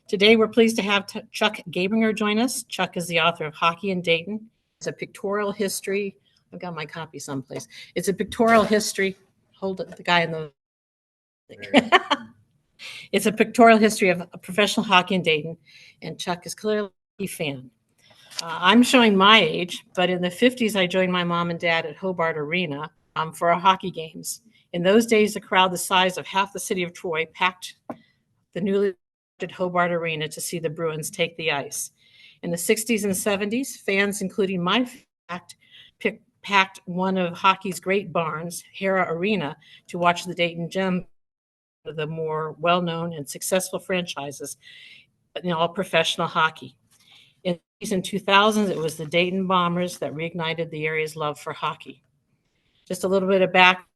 Today, we're pleased to have Chuck Gabringer join us. Chuck is the author of Hockey in Dayton. It's a pictorial history. I've got my copy someplace. It's a pictorial history. Hold it, the guy in the. It's a pictorial history of professional hockey in Dayton, and Chuck is clearly a fan. I'm showing my age, but in the 50s, I joined my mom and dad at Hobart Arena for our hockey games. In those days, a crowd the size of half the city of Troy packed the newly erected Hobart Arena to see the Bruins take the ice. In the 60s and 70s, fans, including my packed one of hockey's great barns, Hara Arena, to watch the Dayton Gems, the more well-known and successful franchises in all professional hockey. In the 2000s, it was the Dayton Bombers that reignited the area's love for hockey. Just a little bit of back.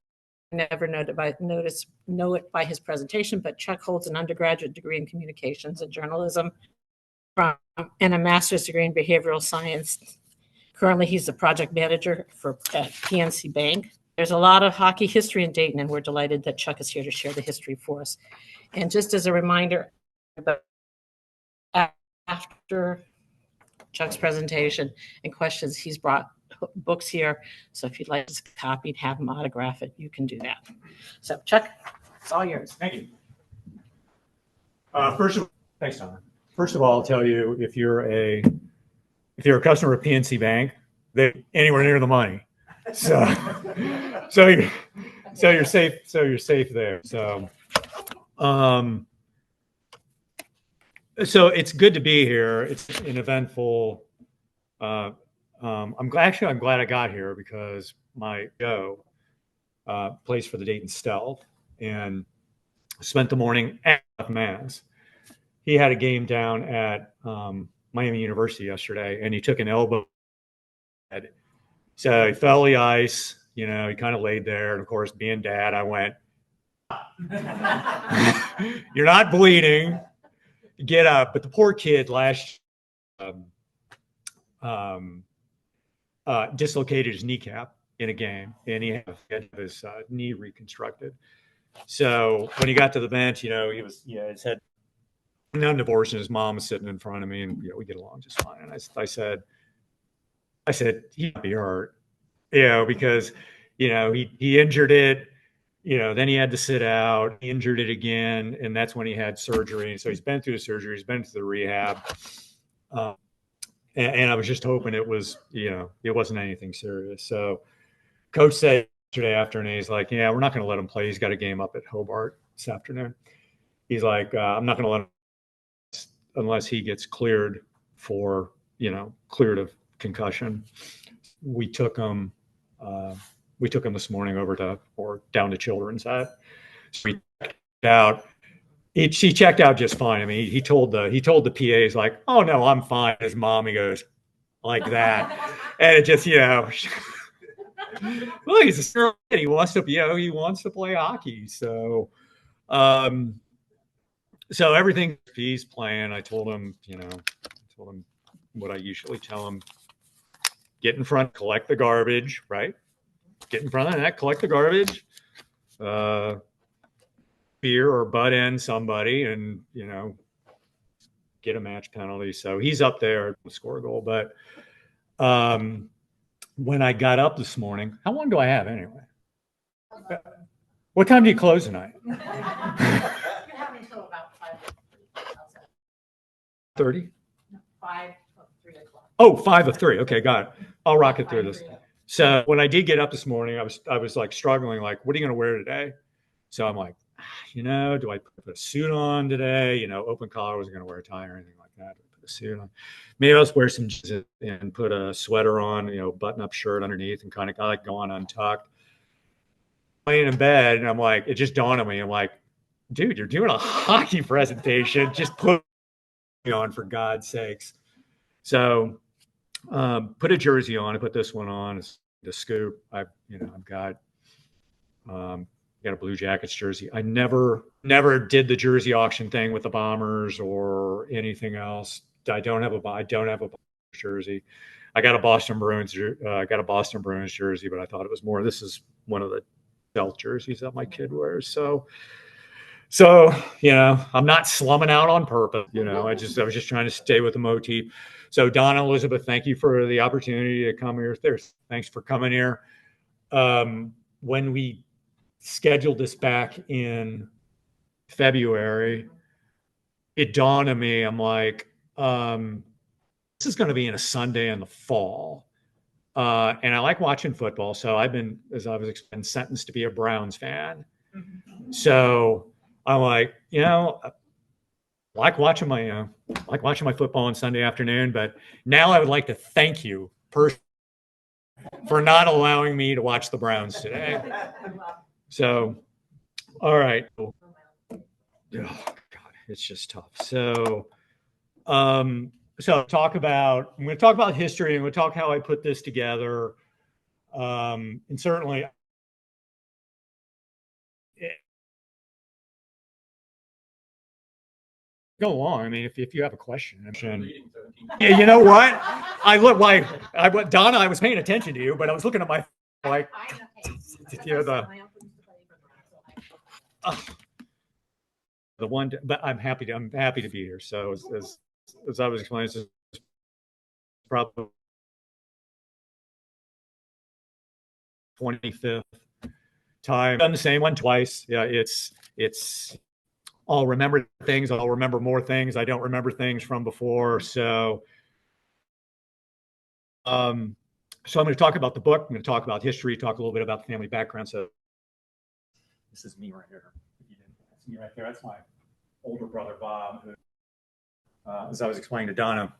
I never know it by his presentation, but Chuck holds an undergraduate degree in communications and journalism and a master's degree in behavioral science. Currently, he's the project manager at PNC Bank. There's a lot of hockey history in Dayton, and we're delighted that Chuck is here to share the history for us. And just as a reminder, after Chuck's presentation and questions, he's brought books here. So if you'd like to copy and have him autograph it, you can do that. So Chuck, it's all yours. Thank you. Thanks, Donna. First of all, I'll tell you, if you're a customer of PNC Bank, they're anywhere near the money. So you're safe. So you're safe there. So it's good to be here. It's an eventful. I'm glad I got here because my Joe plays for the Dayton Stealth and spent the morning at Mass. He had a game down at Miami University yesterday, and he took an elbow. So he fell the ice. He kind of laid there, and of course, being dad, I went, "You're not bleeding. Get up." But the poor kid dislocated his kneecap in a game, and he had his knee reconstructed. So when he got to the bench, he was his head not divorced, and his mom was sitting in front of me, and we get along just fine. And I said he might be hurt, because he injured it. Then he had to sit out. He injured it again, and that's when he had surgery. So he's been through the surgery. He's been through the rehab. And I was just hoping it was, it wasn't anything serious. So coach said yesterday afternoon, he's like, "Yeah, we're not going to let him play. He's got a game up at Hobart this afternoon." He's like, "I'm not going to let him unless he gets cleared for, cleared of concussion." We took him this morning down to Children's at. So we checked out. He checked out just fine. I mean, he told the PAs like, "Oh no, I'm fine." His mommy goes like that, and it just well, he's a smart kid. He wants to play hockey. So everything he's playing, I told him what I usually tell him: get in front, collect the garbage, right? Get in front of the net, collect the garbage. Fear or butt in somebody and get a match penalty. So he's up there to score a goal. But when I got up this morning, how long do I have anyway? What time do you close tonight? You have until about 5:30? 3 o'clock. Oh, 5 or 3. Okay, got it. I'll rock it through this. So when I did get up this morning, I was like struggling, like, what are you going to wear today? So I'm like, do I put a suit on today? Open collar, wasn't going to wear a tie or anything like that. Put a suit on. Maybe I'll just wear some jeans and put a sweater on, button up shirt underneath and kind of like go on untucked. Laying in bed, and I'm like, it just dawned on me. I'm like, dude, you're doing a hockey presentation. Just put it on for God's sakes. So put a jersey on. I put this one on. It's the Scoop. I've got a Blue Jackets jersey. I never did the jersey auction thing with the Bombers or anything else. I don't have a jersey. I got a Boston Bruins jersey, but I thought it was more. This is one of the Stealth jerseys that my kid wears. So So, I'm not slumming out on purpose. I was just trying to stay with the motif. So, Donna, Elizabeth, thank you for the opportunity to come here. Thanks for coming here. When we scheduled this back in February, it dawned on me, I'm like, this is going to be in a Sunday in the fall. And I like watching football. So I've been, as I was explaining, sentenced to be a Browns fan. So I'm like, I like watching my football on Sunday afternoon, but now I would like to thank you personally for not allowing me to watch the Browns today. So, all right. Oh, God, it's just tough. So, I'm going to talk about history, and we'll talk how I put this together. And certainly go along. I mean, if you have a question, yeah, you know what? Donna, I was paying attention to you, but I was looking at my like, the one. But I'm happy to be here. So as I was explaining, this is probably 25th time. I've done the same one twice. Yeah, it's. I'll remember things. I'll remember more things. I don't remember things from before. So, so I'm going to talk about the book. I'm going to talk about history, talk a little bit about the family background. So this is me right here. That's me right there. That's my older brother, Bob, who, as I was explaining to Donna,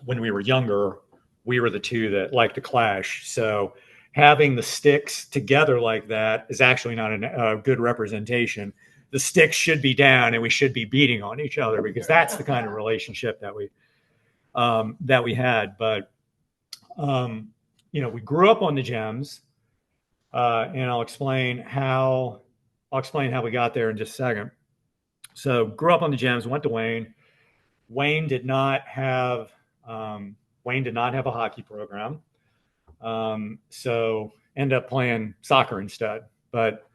when we were younger, we were the two that liked to clash. So having the sticks together like that is actually not a good representation. The sticks should be down and we should be beating on each other, because that's the kind of relationship that we had. But, we grew up on the Gems, and I'll explain how we got there in just a second. So grew up on the Gems, went to Wayne. Wayne did not have a hockey program. So ended up playing soccer instead. But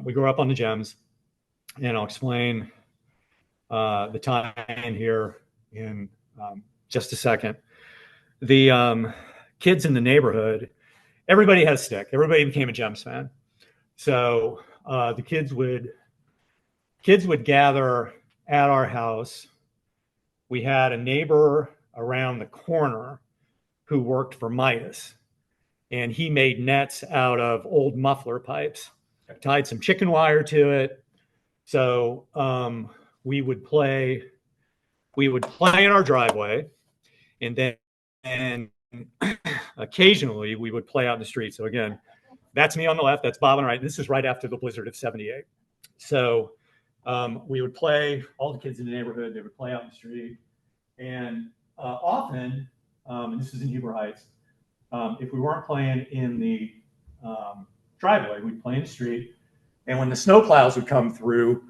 we grew up on the Gems. And I'll explain the time here in just a second. The kids in the neighborhood, everybody had a stick. Everybody became a Gems fan. So the kids would gather at our house. We had a neighbor around the corner who worked for Midas, and he made nets out of old muffler pipes, tied some chicken wire to it. So we would play in our driveway, and then occasionally we would play out in the street. So again, that's me on the left, that's Bob on the right. This is right after the blizzard of '78. So we would play, all the kids in the neighborhood, they would play out in the street. And often, and this is in Hobart Heights, if we weren't playing in the driveway, we'd play in the street. And when the snowplows would come through,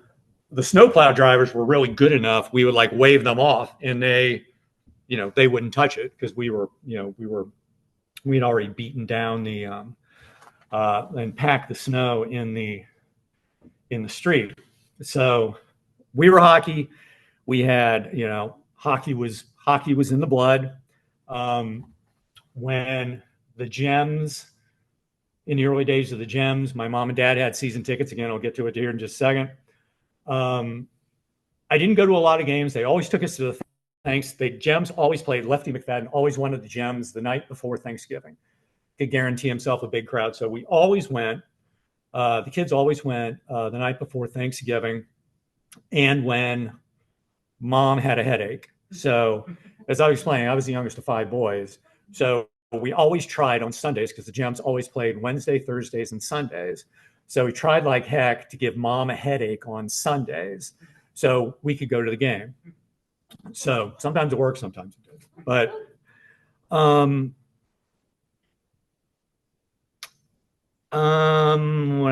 the snowplow drivers were really good enough. We would wave them off, and they wouldn't touch it, because we'd already beaten down the and packed the snow in the street. So we were hockey. We had, hockey was in the blood. When the Gems, in the early days of the Gems, my mom and dad had season tickets. Again, I'll get to it here in just a second. I didn't go to a lot of games. They always took us to the Gems always played. Lefty McFadden always wanted the Gems the night before Thanksgiving. Could guarantee himself a big crowd. So we always went. The kids always went the night before Thanksgiving, and when mom had a headache. So as I was explaining, I was the youngest of 5 boys. So we always tried on Sundays, because the Gems always played Wednesday, Thursdays, and Sundays. So we tried like heck to give mom a headache on Sundays so we could go to the game. So sometimes it worked, sometimes it didn't. But what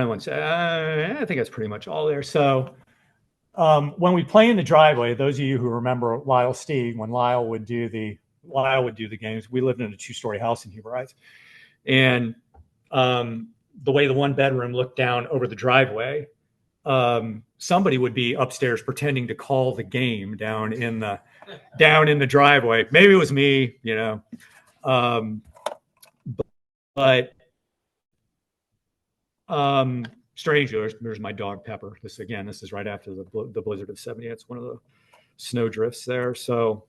I want to say, I think that's pretty much all there. So when we play in the driveway, those of you who remember Lyle Steig, when Lyle would do the games, we lived in a 2-story house in Hobart Heights. And the way the one bedroom looked down over the driveway, somebody would be upstairs pretending to call the game down in the driveway. Maybe it was me, you know. But strangely, there's my dog Pepper. This is right after the blizzard of '70. It's one of the snow drifts there. So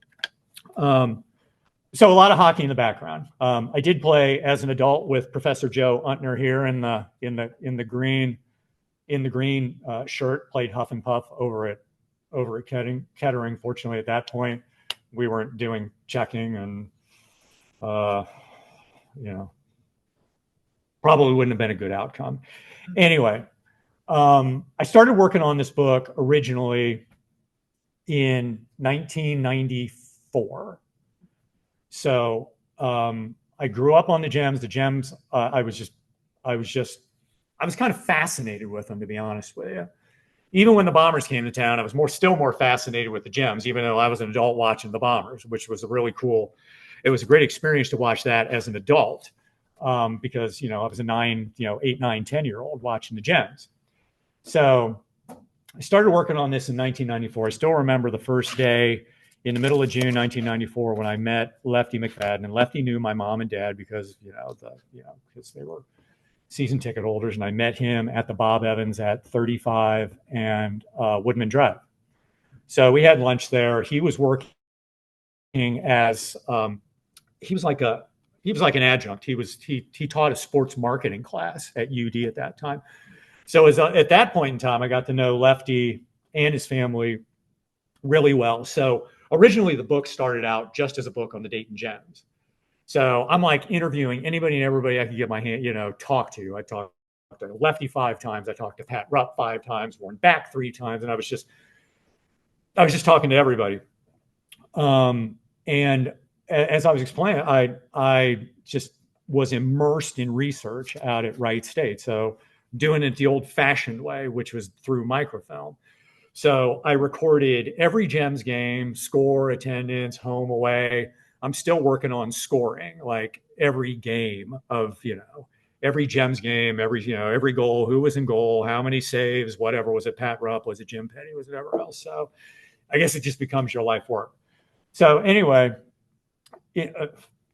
a lot of hockey in the background. I did play as an adult with Professor Joe Untner here in the green shirt. Played Huff and Puff over at Kettering. Fortunately, at that point, we weren't doing checking, and probably wouldn't have been a good outcome. Anyway, I started working on this book originally in 1994. So I grew up on the Gems. The Gems, I was kind of fascinated with them, to be honest with you. Even when the Bombers came to town, I was still more fascinated with the Gems, even though I was an adult watching the Bombers, which was it was a great experience to watch that as an adult. Because, I was a 8, 9, 10-year-old watching the Gems. So I started working on this in 1994. I still remember the first day in the middle of June 1994 when I met Lefty McFadden, and Lefty knew my mom and dad because because they were season ticket holders, and I met him at the Bob Evans at 35 and Woodman Drive. So we had lunch there. He was working as he was like an adjunct. He taught a sports marketing class at UD at that time. So at that point in time, I got to know Lefty and his family really well. So originally the book started out just as a book on the Dayton Gems. So I'm like interviewing anybody and everybody I could get my hand, talk to. I talked to Lefty 5 times. I talked to Pat Rupp 5 times, Warren Back 3 times. And I was just talking to everybody. And as I was explaining, I just was immersed in research out at Wright State. So doing it the old-fashioned way, which was through microfilm. So I recorded every Gems game, score, attendance, home, away. I'm still working on scoring, like every game of, every Gems game, every goal, who was in goal, how many saves, whatever. Was it Pat Rupp? Was it Jim Petty? Was it whatever else? So I guess it just becomes your life work. So anyway,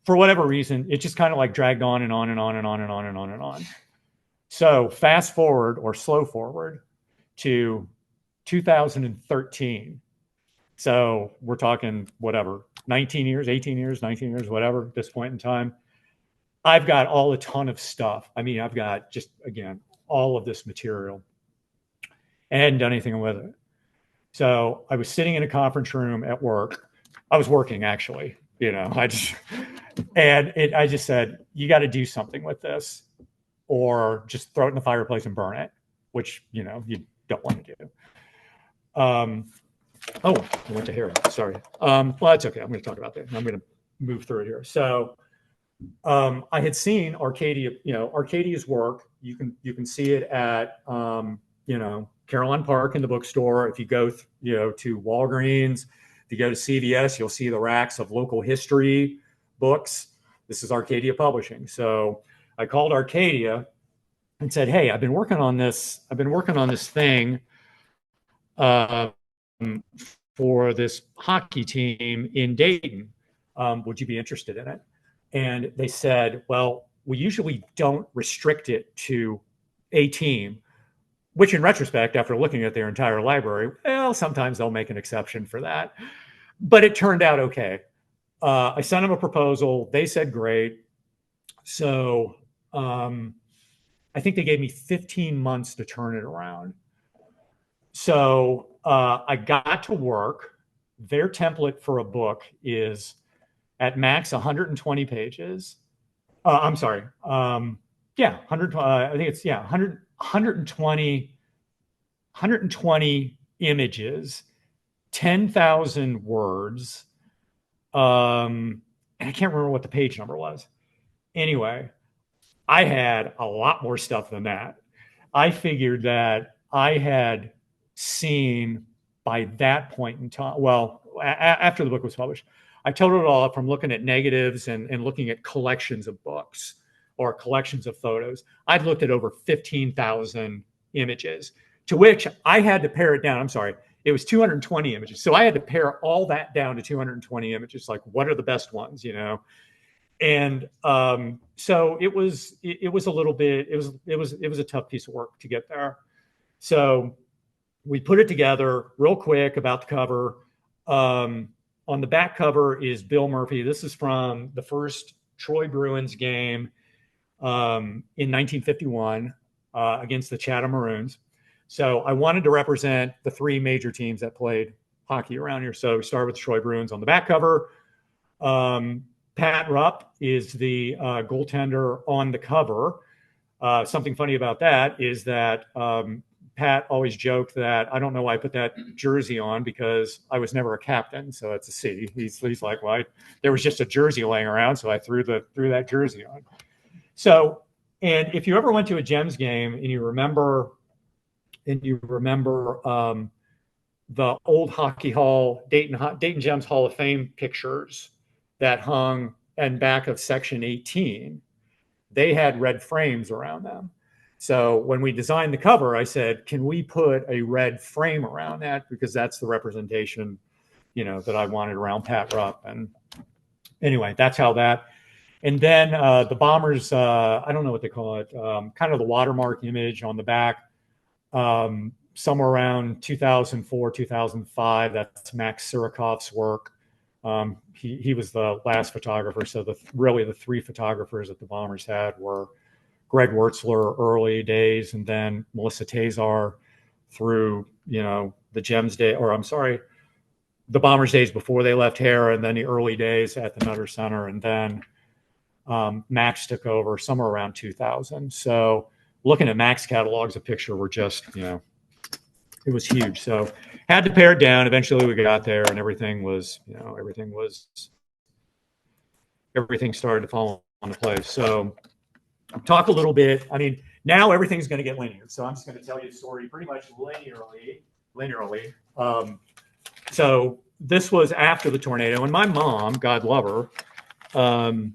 for whatever reason, it just kind of like dragged on and on and on and on and on and on and on. So fast forward or slow forward to 2013. So we're talking 19 years, 18 years, 19 years, whatever, at this point in time. I've got a ton of stuff. I mean, I've got just, again, all of this material. And I hadn't done anything with it. So I was sitting in a conference room at work. I was working, actually. I just said, you got to do something with this, or just throw it in the fireplace and burn it, which, you don't want to do. I went to Hara. Sorry. Well, that's okay. I'm going to talk about that. I'm going to move through it here. So I had seen Arcadia's work. You can see it at, Caroline Park in the bookstore. If you go, to Walgreens, if you go to CVS, you'll see the racks of local history books. This is Arcadia Publishing. So I called Arcadia and said, hey, I've been working on this thing for this hockey team in Dayton. Would you be interested in it? And they said, well, we usually don't restrict it to a team, which in retrospect, after looking at their entire library, well, sometimes they'll make an exception for that. But it turned out okay. I sent them a proposal. They said great. So I think they gave me 15 months to turn it around. So I got to work. Their template for a book is at max 120 pages. I'm sorry. 100. I think it's 120 images, 10,000 words. And I can't remember what the page number was. Anyway, I had a lot more stuff than that. I figured that I had seen by that point in time, after the book was published, I totaled it all up from looking at negatives and looking at collections of books or collections of photos. I'd looked at over 15,000 images, to which I had to pare it down. I'm sorry. It was 220 images. So I had to pare all that down to 220 images. Like, what are the best ones, you know? And so it was a little bit, it was a tough piece of work to get there. So we put it together real quick about the cover. On the back cover is Bill Murphy. This is from the first Troy Bruins game in 1951 against the Chatham Maroons. So I wanted to represent the three major teams that played hockey around here. So we started with the Troy Bruins on the back cover. Pat Rupp is the goaltender on the cover. Something funny about that is that Pat always joked that I don't know why I put that jersey on because I was never a captain, so it's a C. He's like, well, there was just a jersey laying around, so I threw that jersey on. So, and if you ever went to a Gems game and you remember the old Hockey Hall, Dayton Gems Hall of Fame pictures that hung in back of section 18, they had red frames around them. So when we designed the cover, I said, can we put a red frame around that? Because that's the representation, you know, that I wanted around Pat Rupp. And anyway, that's how that. And then the Bombers, I don't know what they call it, kind of the watermark image on the back, somewhere around 2004, 2005. That's Max Sirakov's work. He was the last photographer. So really the three photographers that the Bombers had were Greg Wertzler early days, and then Melissa Tazar through, you know, the Gems day, or I'm sorry, the Bombers days before they left Hara, and then the early days at the Nutter Center. And then Max took over somewhere around 2000. So looking at Max catalogs, a picture were just, you know, it was huge. So had to pare it down. Eventually we got there and everything was, you know, everything started to fall into place. So talk a little bit. I mean, now everything's going to get linear. So I'm just going to tell you a story pretty much linearly. So this was after the tornado, and my mom, God love her,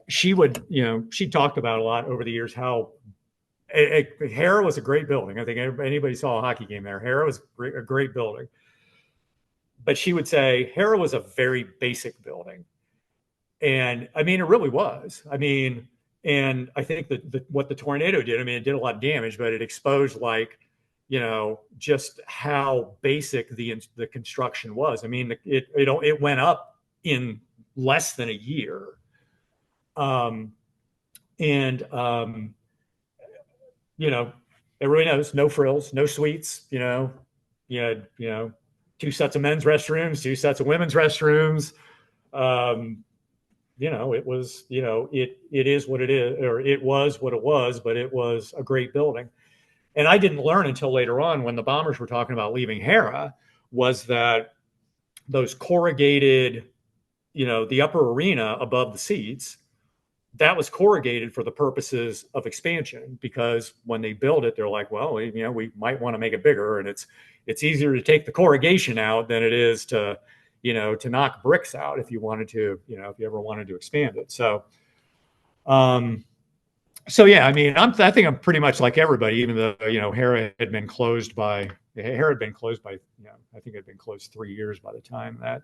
she would, you know, she talked about a lot over the years how Hara was a great building. I think anybody saw a hockey game there. Hara was a great building. But she would say Hara was a very basic building. And I mean, it really was. I mean, and I think that what the tornado did, I mean, it did a lot of damage, but it exposed, like, you know, just how basic the construction was. I mean, it went up in less than a year. You know, everybody knows no frills, no suites, you know, you know, 2 sets of men's restrooms, 2 sets of women's restrooms. You know, it was, you know, it is what it is, or it was what it was, but it was a great building. And I didn't learn until later on when the Bombers were talking about leaving Hara, was that those corrugated, you know, the upper arena above the seats, that was corrugated for the purposes of expansion, because when they build it, they're like, well, you know, we might want to make it bigger, and it's easier to take the corrugation out than it is to, you know, to knock bricks out if you wanted to, you know, if you ever wanted to expand it. So, yeah, I mean, I think I'm pretty much like everybody, even though, you know, Hara had been closed by, you know, I think it had been closed 3 years by the time that,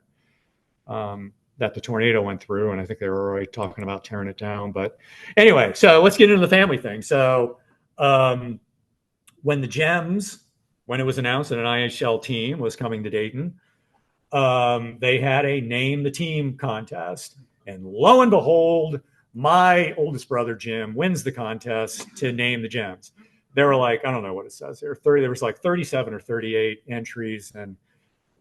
that the tornado went through. And I think they were already talking about tearing it down. But anyway, so let's get into the family thing. So when it was announced that an IHL team was coming to Dayton, they had a name the team contest. And lo and behold, my oldest brother, Jim, wins the contest to name the Gems. There were like, I don't know what it says there. There was like 37 or 38 entries, and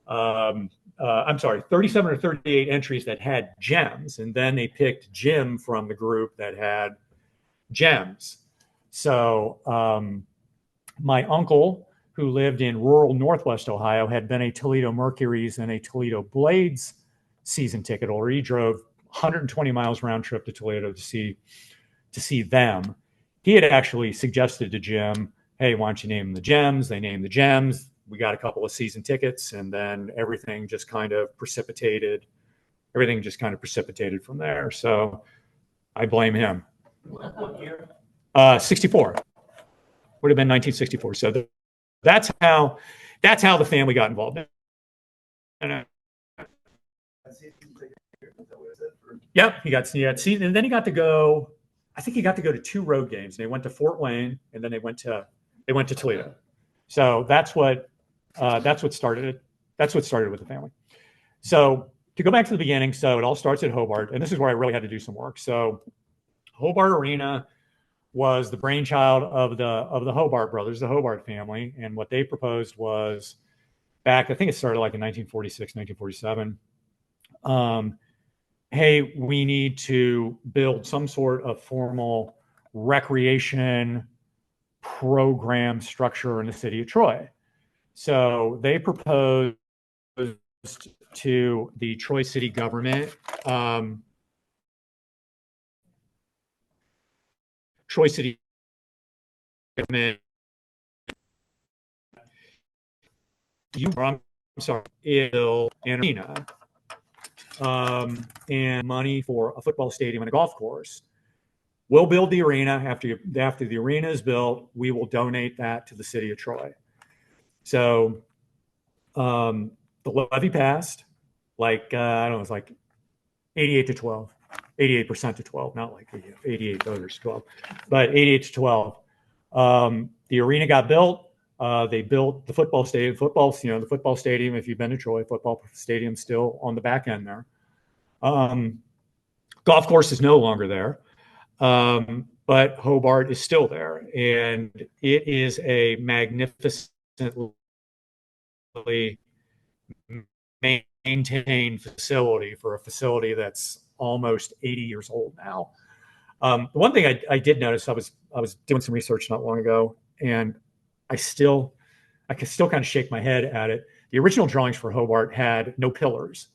I'm sorry, 37 or 38 entries that had Gems, and then they picked Jim from the group that had Gems. So my uncle, who lived in rural Northwest Ohio, had been a Toledo Mercury's and a Toledo Blades season ticket holder. He drove 120 miles round trip to Toledo to see them. He had actually suggested to Jim, hey, why don't you name them the Gems? They named the Gems. We got a couple of season tickets, and then everything just kind of precipitated from there. So I blame him. What year? 64. would have been 1964. So that's how the family got involved. Yep, he got seen, and then he got to go. I think he got to go to 2 road games. They went to Fort Wayne, and then they went to Toledo. So that's what started it. That's what started with the family. So to go back to the beginning, so it all starts at Hobart, and this is where I really had to do some work. So Hobart Arena was the brainchild of the Hobart brothers, the Hobart family, and what they proposed was back. I think it started like in 1946, 1947. Hey, we need to build some sort of formal recreation program structure in the city of Troy. So they proposed to the Troy city government, Troy city government, I'm sorry, an arena, and money for a football stadium and a golf course. We'll build the arena. After the arena is built, we will donate that to the city of Troy. So the levy passed, like I don't know, it's like 88 to 12, 88% to 12, not like 88 voters to 12, but 88 to 12. The arena got built. They built the football stadium. The football stadium, if you've been to Troy, football stadium still on the back end there. Golf course is no longer there. But Hobart is still there, and it is a magnificently maintained facility for a facility that's almost 80 years old now. The one thing I did notice, I was doing some research not long ago, and I can still kind of shake my head at it. The original drawings for Hobart had no pillars,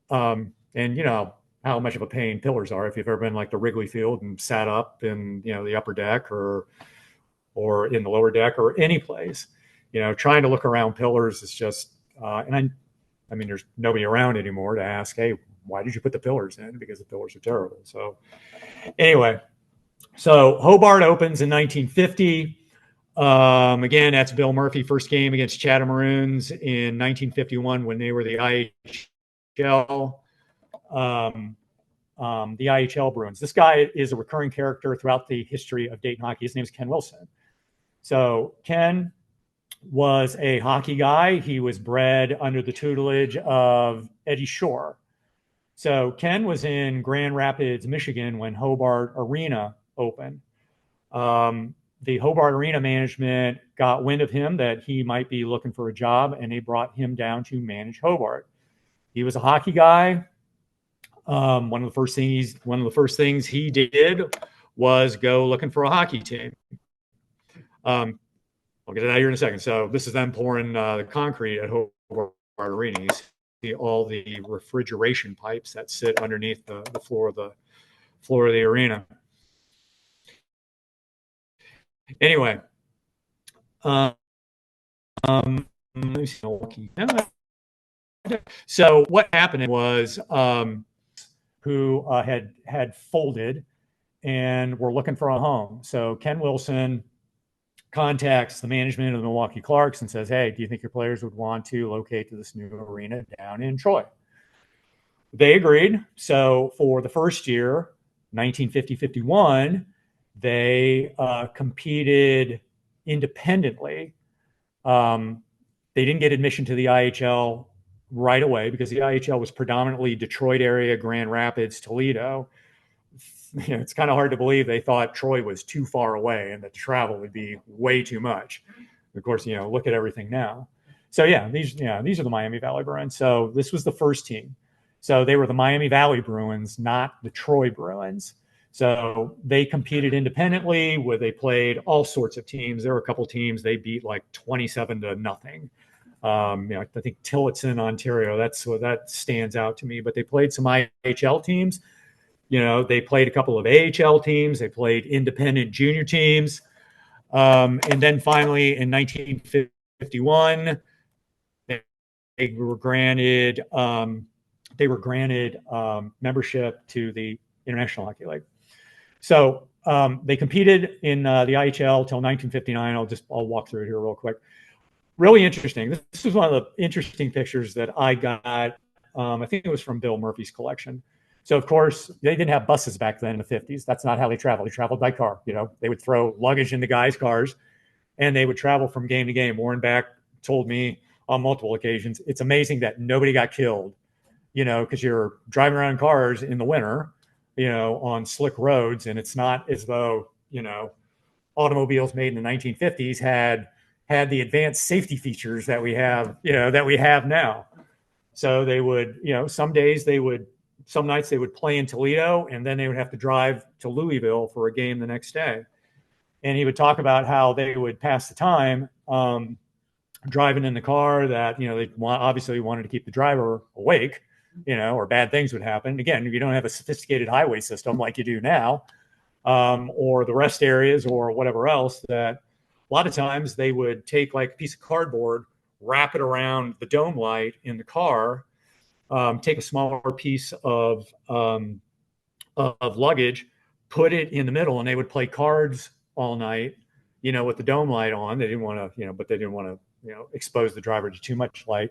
and you know how much of a pain pillars are if you've ever been like the Wrigley Field and sat up in the upper deck or in the lower deck or any place. Trying to look around pillars is just and I mean there's nobody around anymore to ask, hey, why did you put the pillars in? Because the pillars are terrible. So anyway, so Hobart opens in 1950. Again, that's Bill Murphy, first game against Chatham Maroons in 1951 when they were the IHL. The IHL Bruins. This guy is a recurring character throughout the history of Dayton hockey. His name is Ken Wilson. So Ken was a hockey guy. He was bred under the tutelage of Eddie Shore. So Ken was in Grand Rapids, Michigan when Hobart Arena opened. The Hobart Arena management got wind of him that he might be looking for a job, and they brought him down to manage Hobart. He was a hockey guy. One of the first things he did was go looking for a hockey team. I'll get to that here in a second. So this is them pouring the concrete at Hobart Arena. You see all the refrigeration pipes that sit underneath the floor of the arena. Anyway, let me see. So what happened was who had folded and were looking for a home. So Ken Wilson contacts the management of the Milwaukee Clarks and says, hey, do you think your players would want to locate to this new arena down in Troy? They agreed. So for the first year, 1950-51, they competed independently. They didn't get admission to the IHL right away because the IHL was predominantly Detroit area, Grand Rapids, Toledo. It's kind of hard to believe they thought Troy was too far away and that the travel would be way too much. Of course, look at everything now. So these are the Miami Valley Bruins. So this was the first team. So they were the Miami Valley Bruins, not the Troy Bruins. So they competed independently where they played all sorts of teams. There were a couple teams they beat like 27-0. I think Tillotson, Ontario, that stands out to me. But they played some IHL teams. They played a couple of AHL teams. They played independent junior teams. And then finally in 1951, they were granted membership to the International Hockey League. So they competed in the IHL till 1959. I'll walk through it here real quick. Really interesting. This was one of the interesting pictures that I got. I think it was from Bill Murphy's collection. So, of course, they didn't have buses back then in the 50s. That's not how they traveled. They traveled by car. They would throw luggage into guys' cars, and they would travel from game to game. Warren Beck told me on multiple occasions, it's amazing that nobody got killed, because you're driving around cars in the winter, on slick roads, and it's not as though, automobiles made in the 1950s had the advanced safety features that we have, now. So they would, some nights they would play in Toledo, and then they would have to drive to Louisville for a game the next day. And he would talk about how they would pass the time driving in the car, that, they obviously wanted to keep the driver awake, or bad things would happen. Again, if you don't have a sophisticated highway system like you do now, or the rest areas or whatever else, that a lot of times they would take like a piece of cardboard, wrap it around the dome light in the car, take a smaller piece of luggage, put it in the middle, and they would play cards all night, with the dome light on. They didn't want to, but they didn't want to, expose the driver to too much light.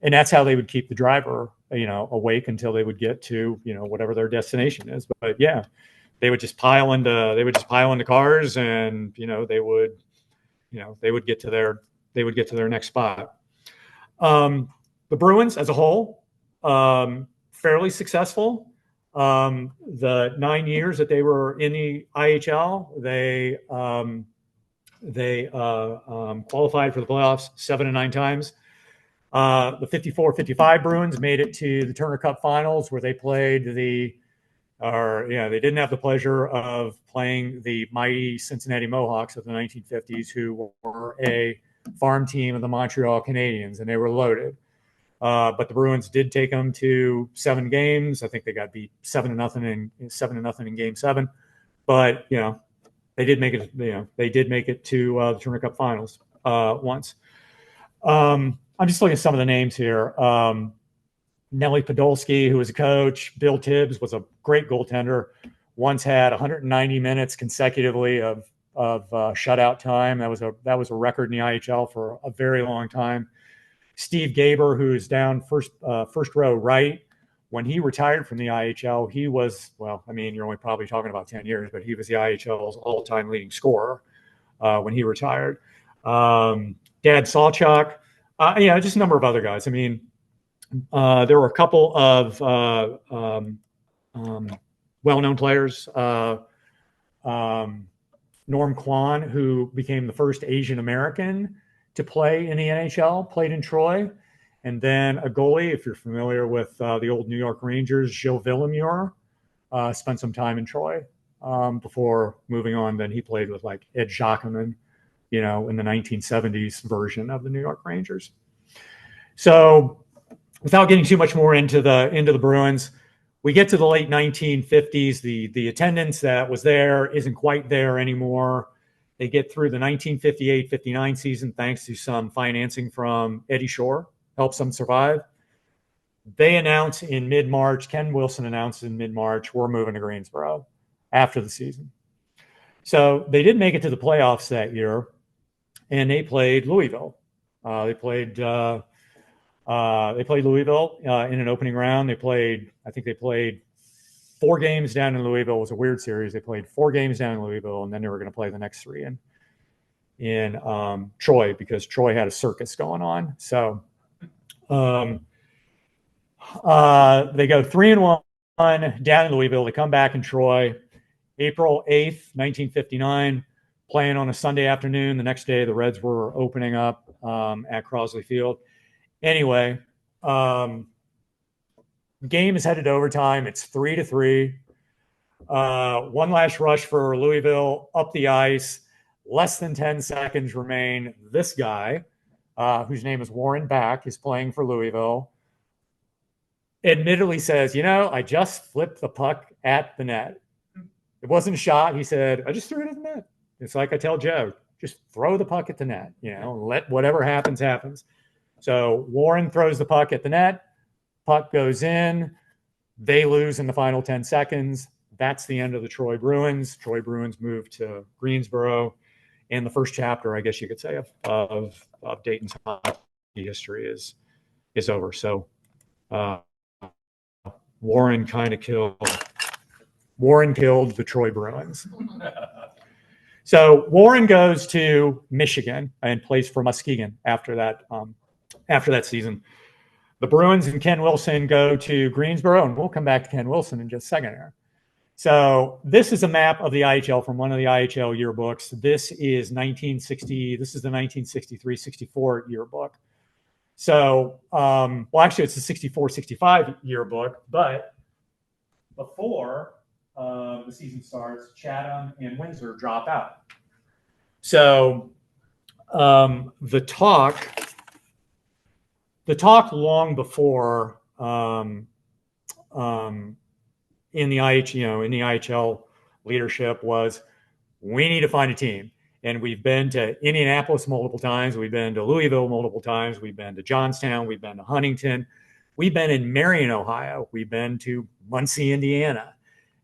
And that's how they would keep the driver, awake until they would get to, whatever their destination is. But yeah, they would just pile into cars, and, they would get to their next spot. The Bruins as a whole, fairly successful. The 9 years that they were in the IHL, they qualified for the playoffs 7 and 9 times. The 54-55 Bruins made it to the Turner Cup Finals, where they played they didn't have the pleasure of playing the mighty Cincinnati Mohawks of the 1950s, who were a farm team of the Montreal Canadiens, and they were loaded. But the Bruins did take them to 7 games. I think they got beat 7-0 in Game 7. But they did make it. They did make it to the Turner Cup Finals once. I'm just looking at some of the names here. Nelly Podolsky, who was a coach. Bill Tibbs was a great goaltender. Once had 190 minutes consecutively of shutout time. That was a record in the IHL for a very long time. Steve Gaber, who's down first row right, when he retired from the IHL, he was, you're only probably talking about 10 years, but he was the IHL's all-time leading scorer when he retired. Dad Salchuk, just a number of other guys. There were a couple of well-known players. Norm Kwan, who became the first Asian American to play in the NHL, played in Troy. And then a goalie, if you're familiar with the old New York Rangers, Gilles Villemure, spent some time in Troy before moving on. Then he played with like Ed Jacquemin, in the 1970s version of the New York Rangers. So without getting too much more into the Bruins, we get to the late 1950s. The attendance that was there isn't quite there anymore. They get through the 1958-59 season thanks to some financing from Eddie Shore, helps them survive. They announce in mid-March, Ken Wilson announced in mid-March, we're moving to Greensboro after the season. So they did make it to the playoffs that year, and they played Louisville. They played Louisville in an opening round. I think they played 4 games down in Louisville. It was a weird series. They played 4 games down in Louisville, and then they were going to play the next 3 in Troy, because Troy had a circus going on. So they go 3-1 down in Louisville. They come back in Troy, April 8th, 1959, playing on a Sunday afternoon. The next day, the Reds were opening up at Crosley Field. Anyway, the game is headed to overtime. It's 3-3. One last rush for Louisville up the ice. Less than 10 seconds remain. This guy, whose name is Warren Beck, is playing for Louisville, admittedly says, I just flipped the puck at the net. It wasn't a shot. He said, I just threw it at the net. It's like I tell Joe, just throw the puck at the net, let whatever happens, happens. So Warren throws the puck at the net. Puck goes in. They lose in the final 10 seconds. That's the end of the Troy Bruins. Troy Bruins moved to Greensboro, and the first chapter, I guess you could say, of Dayton's hockey history is over. So Warren killed the Troy Bruins. So Warren goes to Michigan and plays for Muskegon after that season. The Bruins and Ken Wilson go to Greensboro, and we'll come back to Ken Wilson in just a second here. So this is a map of the IHL from one of the IHL yearbooks. This is 1960. This is the 1963-64 yearbook. So, well, actually, it's the 64-65 yearbook, but before the season starts, Chatham and Windsor drop out. So the talk long before in the IHL leadership was, we need to find a team. And we've been to Indianapolis multiple times. We've been to Louisville multiple times. We've been to Johnstown. We've been to Huntington. We've been in Marion, Ohio. We've been to Muncie, Indiana.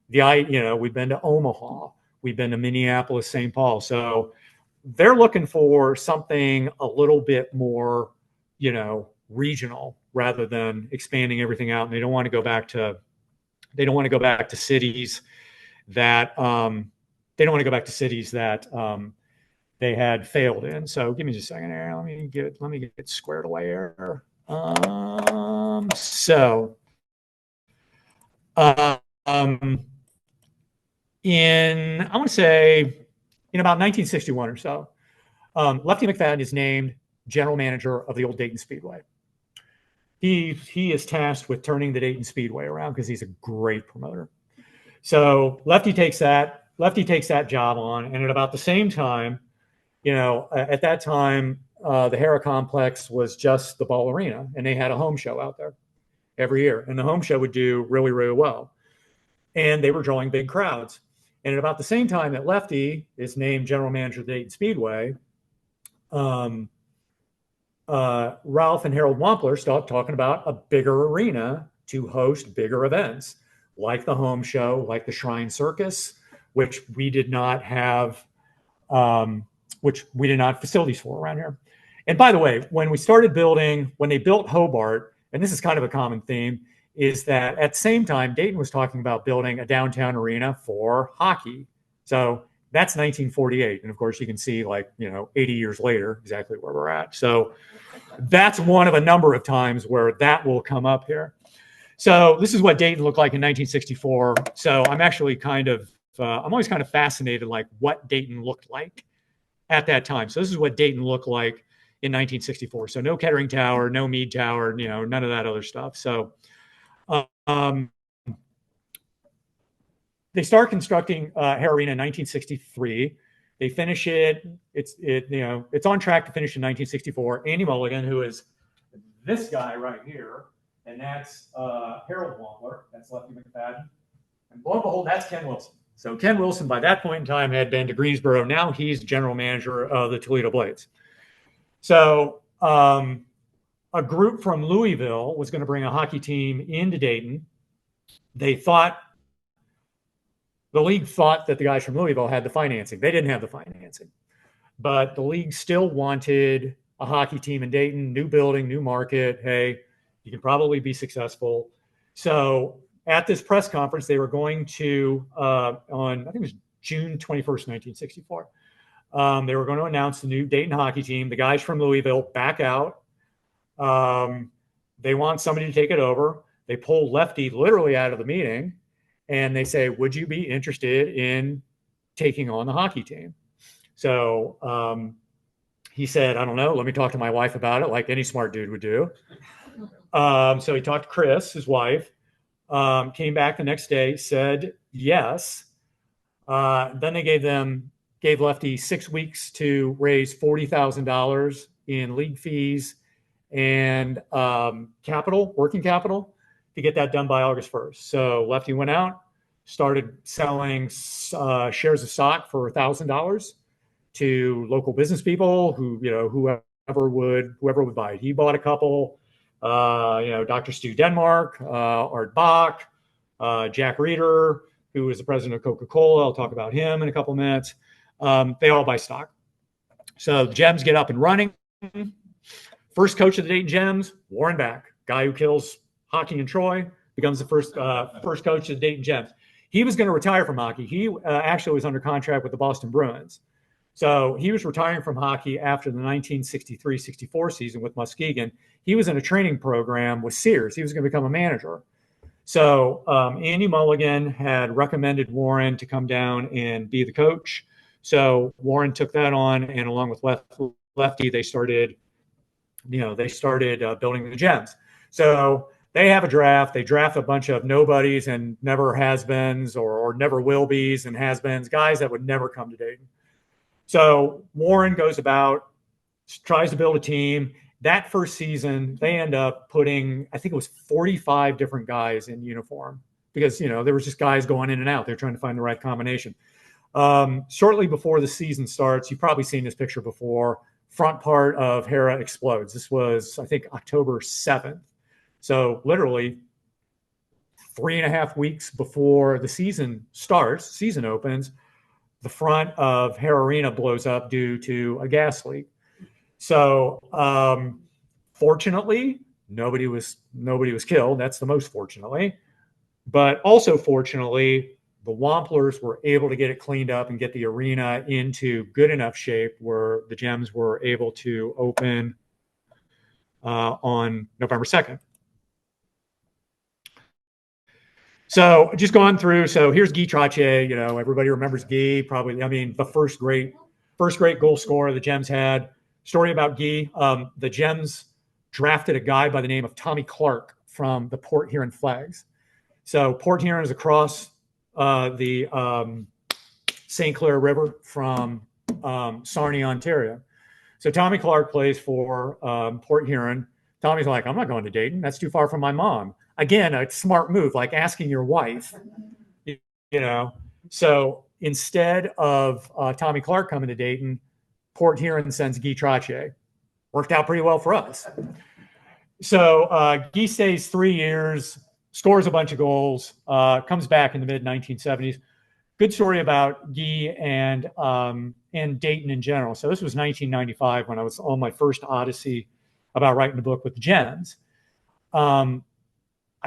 We've been to Omaha. We've been to Minneapolis, St. Paul. So they're looking for something a little bit more, regional rather than expanding everything out. And they don't want to go back to cities that they had failed in. So give me just a second here. Let me get squared away here. In about 1961 or so, Lefty McFadden is named general manager of the old Dayton Speedway. He is tasked with turning the Dayton Speedway around because he's a great promoter. So Lefty takes that job on, and at about the same time, at that time, the Hara complex was just the Ball Arena, and they had a home show out there every year, and the home show would do really, really well, and they were drawing big crowds. And at about the same time that Lefty is named general manager of the Dayton Speedway, Ralph and Harold Wampler start talking about a bigger arena to host bigger events, like the home show, like the Shrine Circus, which we did not have facilities for around here. And by the way, when they built Hobart, and this is kind of a common theme, is that at the same time, Dayton was talking about building a downtown arena for hockey. So that's 1948. And of course, you can see 80 years later, exactly where we're at. So that's one of a number of times where that will come up here. So this is what Dayton looked like in 1964. So I'm actually I'm always kind of fascinated, what Dayton looked like at that time. So this is what Dayton looked like in 1964. So no Kettering Tower, no Meade Tower, none of that other stuff. So they start constructing Hara Arena in 1963. They finish it. It's on track to finish in 1964. Andy Mulligan, who is this guy right here, and that's Harold Wampler. That's Lefty McFadden. And lo and behold, that's Ken Wilson. So Ken Wilson, by that point in time, had been to Greensboro. Now he's general manager of the Toledo Blades. So a group from Louisville was going to bring a hockey team into Dayton. The league thought that the guys from Louisville had the financing. They didn't have the financing. But the league still wanted a hockey team in Dayton, new building, new market. Hey, you can probably be successful. So at this press conference, they were going to, on, I think it was June 21st, 1964, they were going to announce the new Dayton hockey team. The guys from Louisville back out. They want somebody to take it over. They pull Lefty literally out of the meeting, and they say, would you be interested in taking on the hockey team? So he said, I don't know. Let me talk to my wife about it, like any smart dude would do. So he talked to Chris, his wife, came back the next day, said yes. Then they gave Lefty 6 weeks to raise $40,000 in league fees and working capital, to get that done by August 1st. So Lefty went out, started selling shares of stock for $1,000 to local business people whoever would buy it. He bought a couple, Dr. Stu Denmark, Art Bach, Jack Reeder, who is the president of Coca-Cola. I'll talk about him in a couple of minutes. They all buy stock. So the Gems get up and running. First coach of the Dayton Gems, Warren Back, guy who kills hockey in Troy, becomes the first coach of the Dayton Gems. He was going to retire from hockey. He actually was under contract with the Boston Bruins. So he was retiring from hockey after the 1963-64 season with Muskegon. He was in a training program with Sears. He was going to become a manager. So Andy Mulligan had recommended Warren to come down and be the coach. So Warren took that on, and along with Lefty, they started building the Gems. So they have a draft. They draft a bunch of nobodies and never has-beens or never will-be's and has-beens, guys that would never come to Dayton. So Warren goes about, tries to build a team. That first season, they end up putting, I think it was 45 different guys in uniform because, there was just guys going in and out. They're trying to find the right combination. Shortly before the season starts, you've probably seen this picture before, front part of Hara explodes. This was, I think, October 7th. So literally 3.5 weeks before the season opens, the front of Hara Arena blows up due to a gas leak. So fortunately, nobody was killed. That's the most fortunately. But also fortunately, the Wamplers were able to get it cleaned up and get the arena into good enough shape where the Gems were able to open on November 2nd. So just going through. So here's Guy Trottier. Everybody remembers Guy. Probably, the first great goal scorer the Gems had. Story about Guy. The Gems drafted a guy by the name of Tommy Clark from the Port Huron Flags. So Port Huron is across the St. Clair River from Sarnia, Ontario. So Tommy Clark plays for Port Huron. Tommy's like, I'm not going to Dayton. That's too far from my mom. Again, a smart move, like asking your wife, So instead of Tommy Clark coming to Dayton, Port Huron sends Guy Trottier. Worked out pretty well for us. So Guy stays 3 years, scores a bunch of goals, comes back in the mid-1970s. Good story about Guy and Dayton in general. So this was 1995 when I was on my first odyssey about writing a book with the Gems.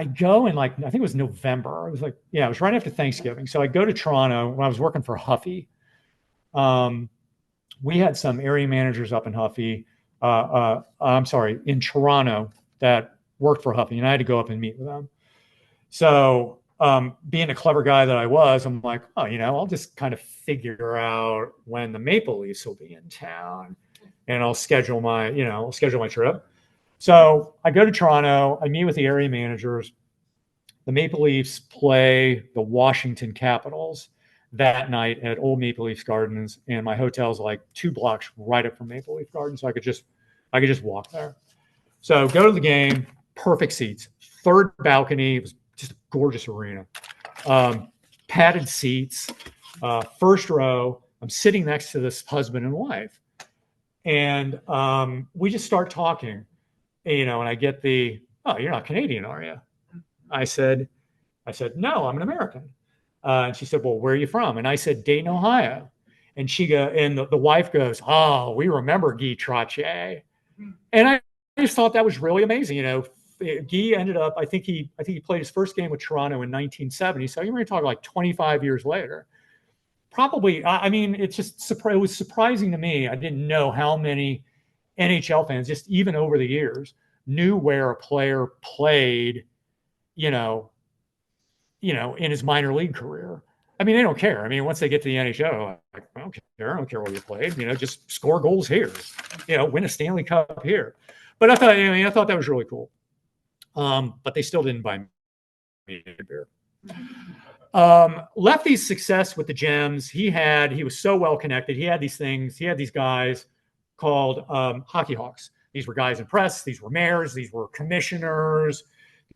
I go in I think it was November. It was right after Thanksgiving. So I go to Toronto when I was working for Huffy. We had some area managers up in Huffy. In Toronto that worked for Huffy, and I had to go up and meet with them. So being a clever guy that I was, I'm like, I'll just kind of figure out when the Maple Leafs will be in town, and I'll schedule my trip. So I go to Toronto, I meet with the area managers. The Maple Leafs play the Washington Capitals that night at Old Maple Leaf Gardens, and my hotel's 2 blocks right up from Maple Leaf Gardens, so I could just walk there. So go to the game, perfect seats, third balcony. It was just a gorgeous arena, padded seats, first row. I'm sitting next to this husband and wife, and we just start talking. And I get you're not Canadian, are you? I said, no, I'm an American. And she said, well, where are you from? And I said, Dayton, Ohio. And the wife goes, oh, we remember Guy Trottier. And I just thought that was really amazing. Guy ended up, I think he played his first game with Toronto in 1970. So you're going to talk 25 years later. Probably, it was surprising to me. I didn't know how many NHL fans, just even over the years, knew where a player played, in his minor league career. They don't care. Once they get to the NHL, I don't care. I don't care where you played. Just score goals here. Win a Stanley Cup here. But I thought that was really cool. But they still didn't buy me a beer. Lefty's success with the Gems, he was so well connected. He had these guys called hockey hawks. These were guys in press. These were mayors. These were commissioners.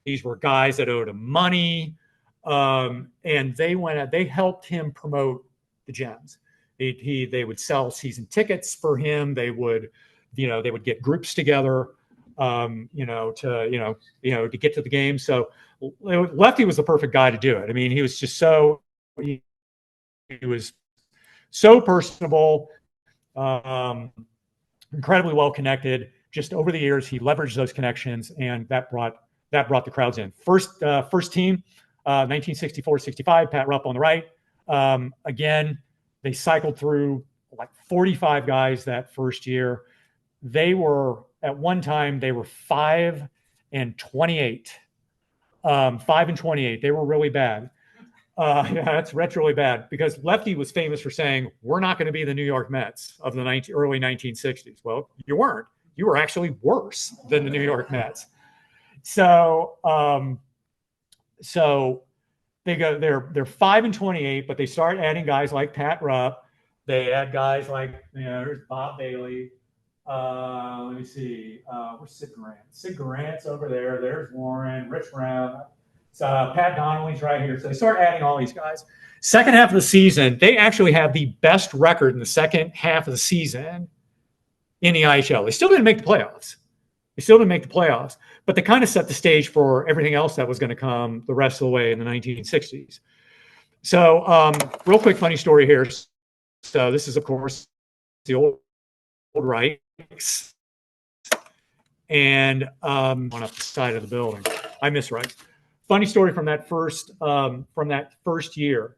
These were guys that owed him money. And they helped him promote the Gems. They would sell season tickets for him. They would get groups together, to get to the game. So Lefty was the perfect guy to do it. He was just so he was so personable, incredibly well connected. Just over the years, he leveraged those connections, and that brought the crowds in. First team, 1964-65. Pat Rupp on the right. Again, they cycled through like 45 guys that first year. They were at one time 5 and 28. 5 and 28. They were really bad. Yeah, that's really bad because Lefty was famous for saying, we're not going to be the New York Mets of the early 1960s. Well, you weren't. You were actually worse than the New York Mets. So they're 5 and 28, but they start adding guys like Pat Rupp. They add guys like, there's Bob Bailey. Let me see. Where's Sid Grant? Sid Grant's over there. There's Warren, Rich Brown. So Pat Donnelly's right here. So they start adding all these guys. Second half of the season, they actually have the best record in the second half of the season in the IHL. They still didn't make the playoffs. But they kind of set the stage for everything else that was going to come the rest of the way in the 1960s. So real quick funny story here. So this is, of course, the old Reichs. And on up the side of the building. I miss Reichs. Funny story from that first year.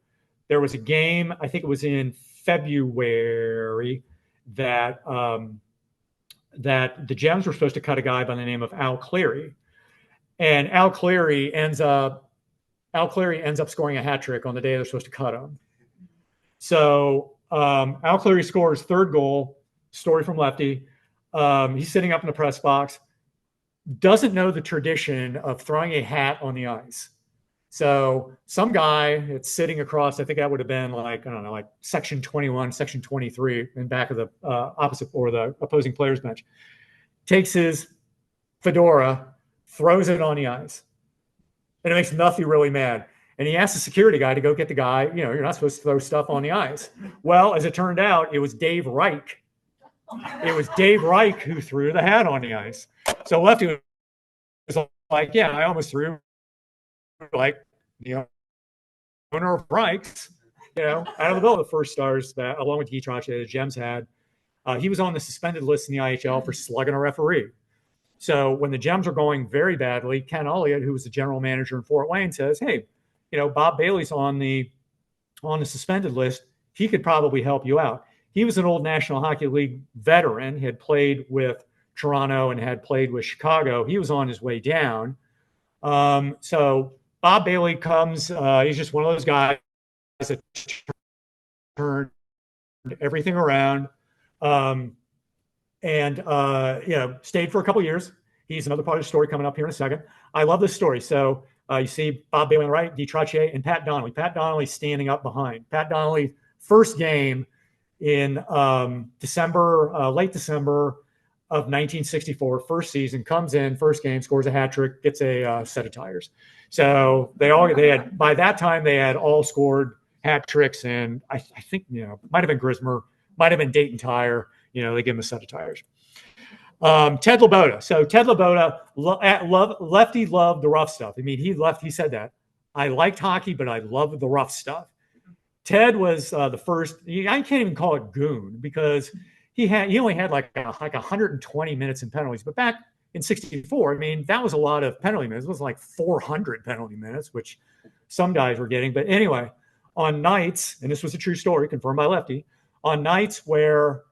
There was a game, I think it was in February, that the Gems were supposed to cut a guy by the name of Al Cleary. And Al Cleary ends up scoring a hat trick on the day they're supposed to cut him. So Al Cleary scores third goal, story from Lefty. He's sitting up in the press box, doesn't know the tradition of throwing a hat on the ice. So some guy that's sitting across, I think that would have been like section 21, section 23 in back of the opposite or the opposing player's bench, takes his fedora, throws it on the ice. And it makes Nuffy really mad. And he asked the security guy to go get the guy, you're not supposed to throw stuff on the ice. Well, as it turned out, it was Dave Reich. It was Dave Reich who threw the hat on the ice. So Lefty was like, yeah, I almost threw like the owner of Reichs, out of the middle of the first stars that, along with Dietrich, the Gems had. He was on the suspended list in the IHL for slugging a referee. So when the Gems are going very badly, Ken Elliott, who was the general manager in Fort Wayne, says, hey, Bob Bailey's on the suspended list. He could probably help you out. He was an old National Hockey League veteran. He had played with Toronto and had played with Chicago. He was on his way down. So Bob Bailey comes. He's just one of those guys that turned everything around, and stayed for a couple of years. He's another part of the story coming up here in a second. I love this story. So you see Bob Bailey on the right, Dietrich, and Pat Donnelly. Pat Donnelly standing up behind. Pat Donnelly, first game in late December of 1964, first season, comes in, first game, scores a hat trick, gets a set of tires. So they had, by that time, they had all scored hat tricks, and I think, might have been Grismer, might have been Dayton Tire, they give him a set of tires. Ted Laboda. So Ted Laboda, Lefty loved the rough stuff. I mean, he said that. I liked hockey, but I loved the rough stuff. Ted was the first, I can't even call it goon because he only had like 120 minutes in penalties. But back in 64, I mean, that was a lot of penalty minutes. It was like 400 penalty minutes, which some guys were getting. But anyway, on nights, and this was a true story confirmed by Lefty, on nights where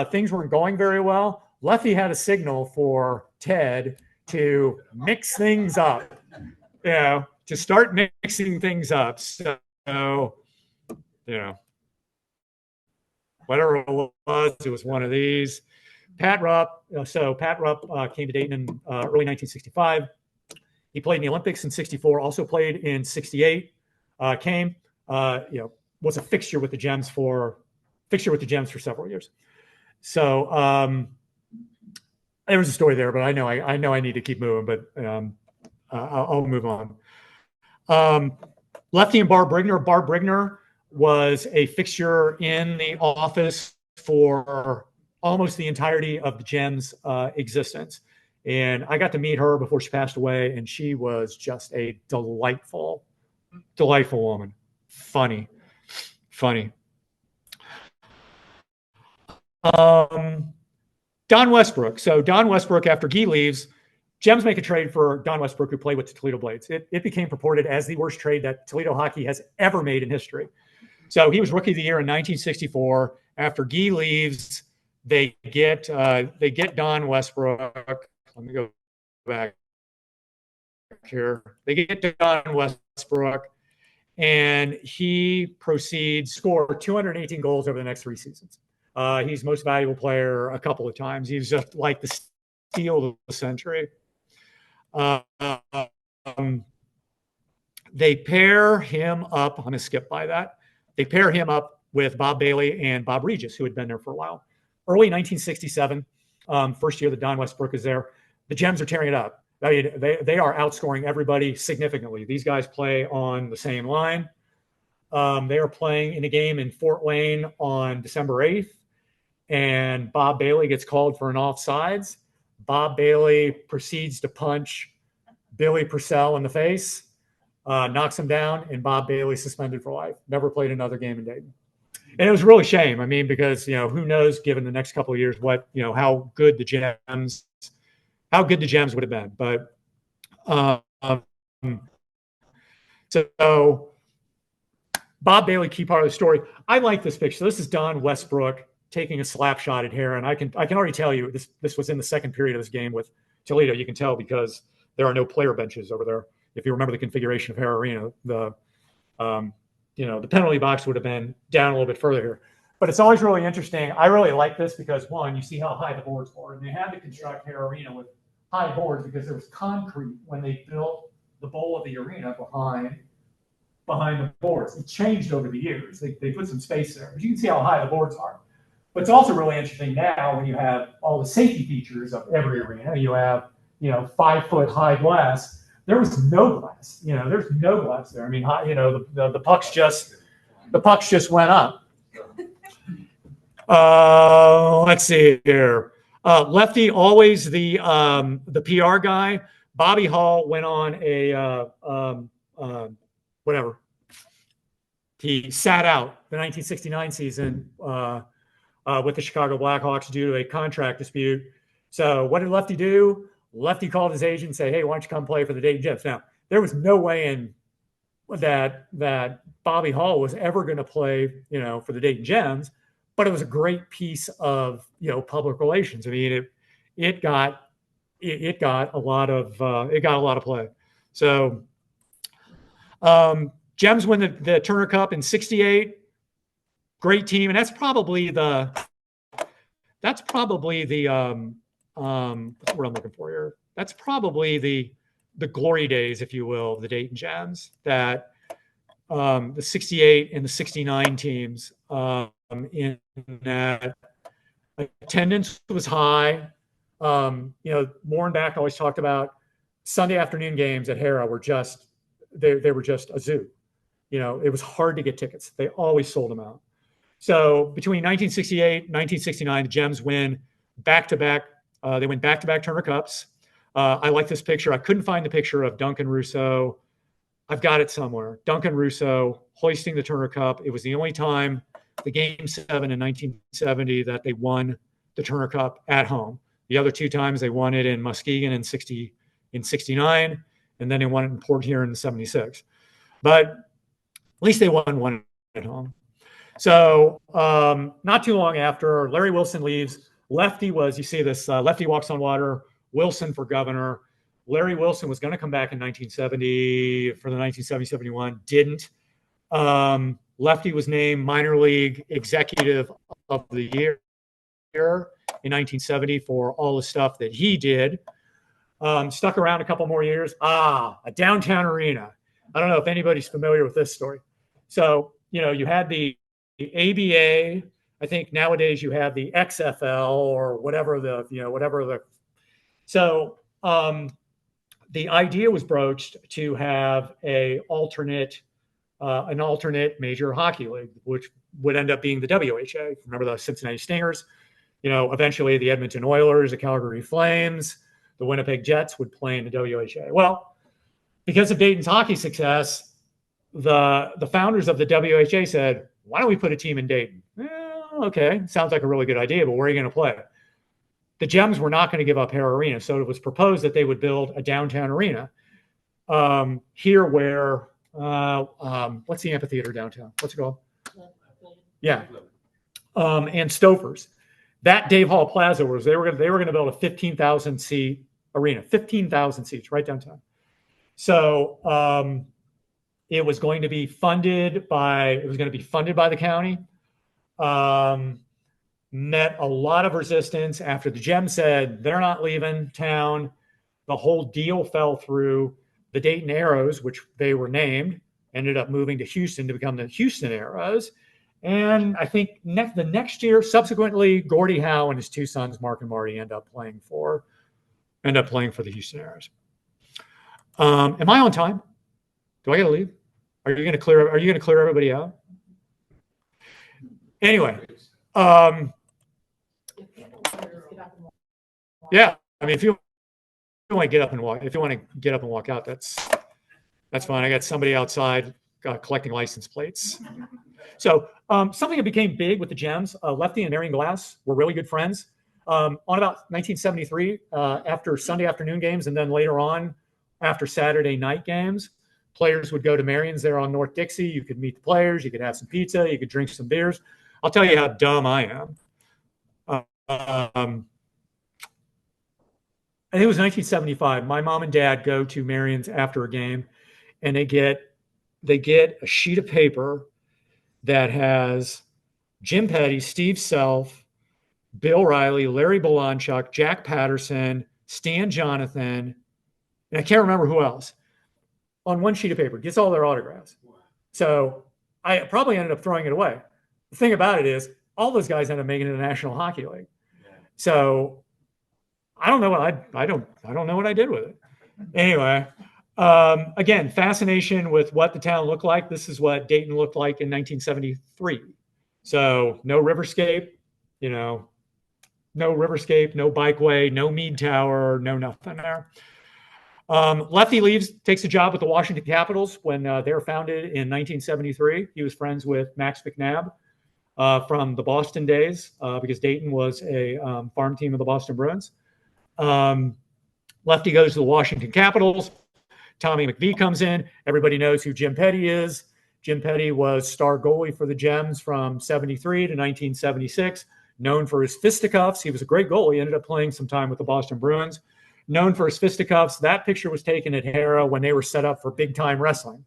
things weren't going very well, Lefty had a signal for Ted to mix things up, to start mixing things up. So, whatever it was one of these. Pat Rupp came to Dayton in early 1965. He played in the Olympics in 64, also played in 68, was a fixture with the Gems for several years. So there was a story there, but I know I need to keep moving, but I'll move on. Lefty and Barb Brigner. Barb Brigner was a fixture in the office for almost the entirety of the Gems' existence. And I got to meet her before she passed away, and she was just a delightful woman. Funny. Don Westbrook. So Don Westbrook, after Guy leaves, Gems make a trade for Don Westbrook, who played with the Toledo Blades. It became purported as the worst trade that Toledo hockey has ever made in history. So he was Rookie of the Year in 1964. After Guy leaves, they get Don Westbrook. Let me go back here. They get Don Westbrook, and he proceeds to score 218 goals over the next 3 seasons. He's most valuable player a couple of times. He's just like the steal of the century. They pair him up. I'm going to skip by that. They pair him up with Bob Bailey and Bob Regis, who had been there for a while. Early 1967, first year that Don Westbrook is there, the Gems are tearing it up. I mean, they are outscoring everybody significantly. These guys play on the same line. They are playing in a game in Fort Wayne on December 8th, and Bob Bailey gets called for an offsides. Bob Bailey proceeds to punch Billy Purcell in the face, knocks him down, and Bob Bailey suspended for life. Never played another game in Dayton. And it was really a shame. I mean, because, who knows, given the next couple of years, what, how good the Gems would have been. But so Bob Bailey, key part of the story. I like this picture. So this is Don Westbrook taking a slap shot at Hara, and I can already tell you this was in the second period of this game with Toledo. You can tell because there are no player benches over there. If you remember the configuration of Hara Arena, the penalty box would have been down a little bit further here. But it's always really interesting. I really like this because, one, you see how high the boards are. And they had to construct Hara Arena with high boards because there was concrete when they built the bowl of the arena behind the boards. It changed over the years. They put some space there. But you can see how high the boards are. But it's also really interesting now when you have all the safety features of every arena. You have, 5-foot high glass. There was no glass. There's no glass there. I mean, the pucks just went up. Let's see here. Lefty, always the PR guy. Bobby Hall went on a whatever. He sat out the 1969 season with the Chicago Blackhawks due to a contract dispute. So what did Lefty do? Lefty called his agent and said, "Hey, why don't you come play for the Dayton Gems?" Now, there was no way in that Bobby Hall was ever going to play, for the Dayton Gems, but it was a great piece of, public relations. I mean, it got a lot of play. So, Gems win the Turner Cup in '68. Great team, and that's probably the what's the word I'm looking for here. That's probably the glory days, if you will, of the Dayton Gems. That the '68 and the '69 teams, in that attendance was high. Morenback always talked about Sunday afternoon games at Hara were just they were just a zoo. It was hard to get tickets. They always sold them out. So between 1968 and 1969, the Gems win back-to-back. They win back-to-back Turner Cups. I like this picture. I couldn't find the picture of Duncan Russo. I've got it somewhere. Duncan Russo hoisting the Turner Cup. It was the only time, the Game 7 in 1970, that they won the Turner Cup at home. The other two times they won it in Muskegon in 69, and then they won it in Port Huron in 76. But at least they won one at home. So not too long after, Larry Wilson leaves. Lefty was, you see this, Lefty walks on water, Wilson for governor. Larry Wilson was going to come back in 1970 for the 1970-71, didn't. Lefty was named minor league executive of the year in 1970 for all the stuff that he did. Stuck around a couple more years. A downtown arena. I don't know if anybody's familiar with this story. So, you had the ABA. I think nowadays you have the XFL or whatever So the idea was broached to have an alternate major hockey league, which would end up being the WHA. Remember the Cincinnati Stingers? Eventually the Edmonton Oilers, the Calgary Flames, the Winnipeg Jets would play in the WHA. Well, because of Dayton's hockey success, the founders of the WHA said, why don't we put a team in Dayton? Well, okay, sounds like a really good idea, but where are you going to play? The Gems were not going to give up Hara Arena, so it was proposed that they would build a downtown arena here where, what's the amphitheater downtown? What's it called? Yeah. And Stouffer's. That Dave Hall Plaza was, they were going to build a 15,000 seat arena, 15,000 seats right downtown. So it was going to be funded by the county. Met a lot of resistance after the Gems said they're not leaving town. The whole deal fell through. The Dayton Arrows, which they were named, ended up moving to Houston to become the Houston Arrows. And I think the next year, subsequently, Gordie Howe and his two sons, Mark and Marty, end up playing for the Houston Arrows. Am I on time? Do I got to leave? Are you going to clear everybody out? Anyway, yeah. I mean, if you want to get up and walk out, that's fine. I got somebody outside collecting license plates. So something that became big with the Gems, Lefty and Marion Glass were really good friends. On about 1973, after Sunday afternoon games, and then later on after Saturday night games, players would go to Marion's there on North Dixie. You could meet the players. You could have some pizza. You could drink some beers. I'll tell you how dumb I am. I think it was 1975. My mom and dad go to Marion's after a game, and they get a sheet of paper that has Jim Petty, Steve Self, Bill Riley, Larry Bolonchuk, Jack Patterson, Stan Jonathan, and I can't remember who else, on one sheet of paper. Gets all their autographs. So I probably ended up throwing it away. The thing about it is, all those guys ended up making it to the National Hockey League. So I don't know what I did with it. Anyway, again, fascination with what the town looked like. This is what Dayton looked like in 1973. So no riverscape, no riverscape, no bikeway, no Mead Tower, no nothing there. Lefty leaves, takes a job with the Washington Capitals when they were founded in 1973. He was friends with Max McNabb from the Boston days because Dayton was a farm team of the Boston Bruins. Lefty goes to the Washington Capitals. Tommy McVie comes in. Everybody knows who Jim Petty is. Jim Petty was star goalie for the Gems from 73 to 1976, known for his fisticuffs. He was a great goalie. He ended up playing some time with the Boston Bruins. Known for his fisticuffs. That picture was taken at Hara when they were set up for big-time wrestling.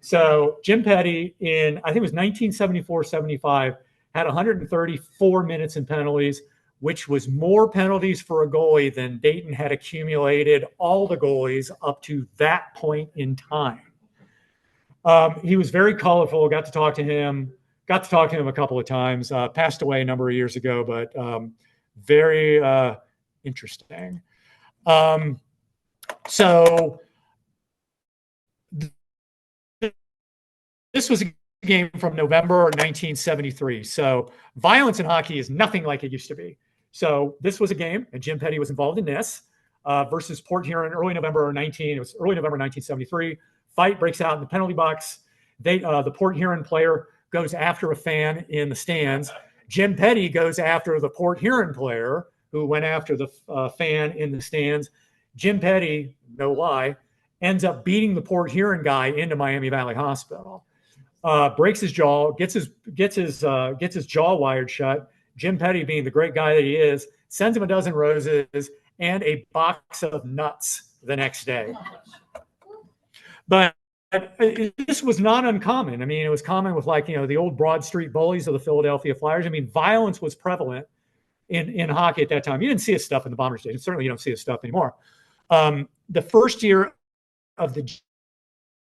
So Jim Petty in, I think it was 1974-75, had 134 minutes in penalties, which was more penalties for a goalie than Dayton had accumulated all the goalies up to that point in time. He was very colorful. Got to talk to him a couple of times. Passed away a number of years ago, but very interesting. So this was a game from November 1973. So violence in hockey is nothing like it used to be. So this was a game, and Jim Petty was involved in this versus Port Huron early November 1973. Fight breaks out in the penalty box. The Port Huron player goes after a fan in the stands. Jim Petty goes after the Port Huron player who went after the fan in the stands. Jim Petty, no lie, ends up beating the Port Huron guy into Miami Valley Hospital. Breaks his jaw, gets his jaw wired shut. Jim Petty, being the great guy that he is, sends him a dozen roses and a box of nuts the next day. But this was not uncommon. I mean, it was common with the old Broad Street bullies of the Philadelphia Flyers. I mean, violence was prevalent in hockey at that time. You didn't see his stuff in the Bombers days. Certainly you don't see his stuff anymore. The first year of the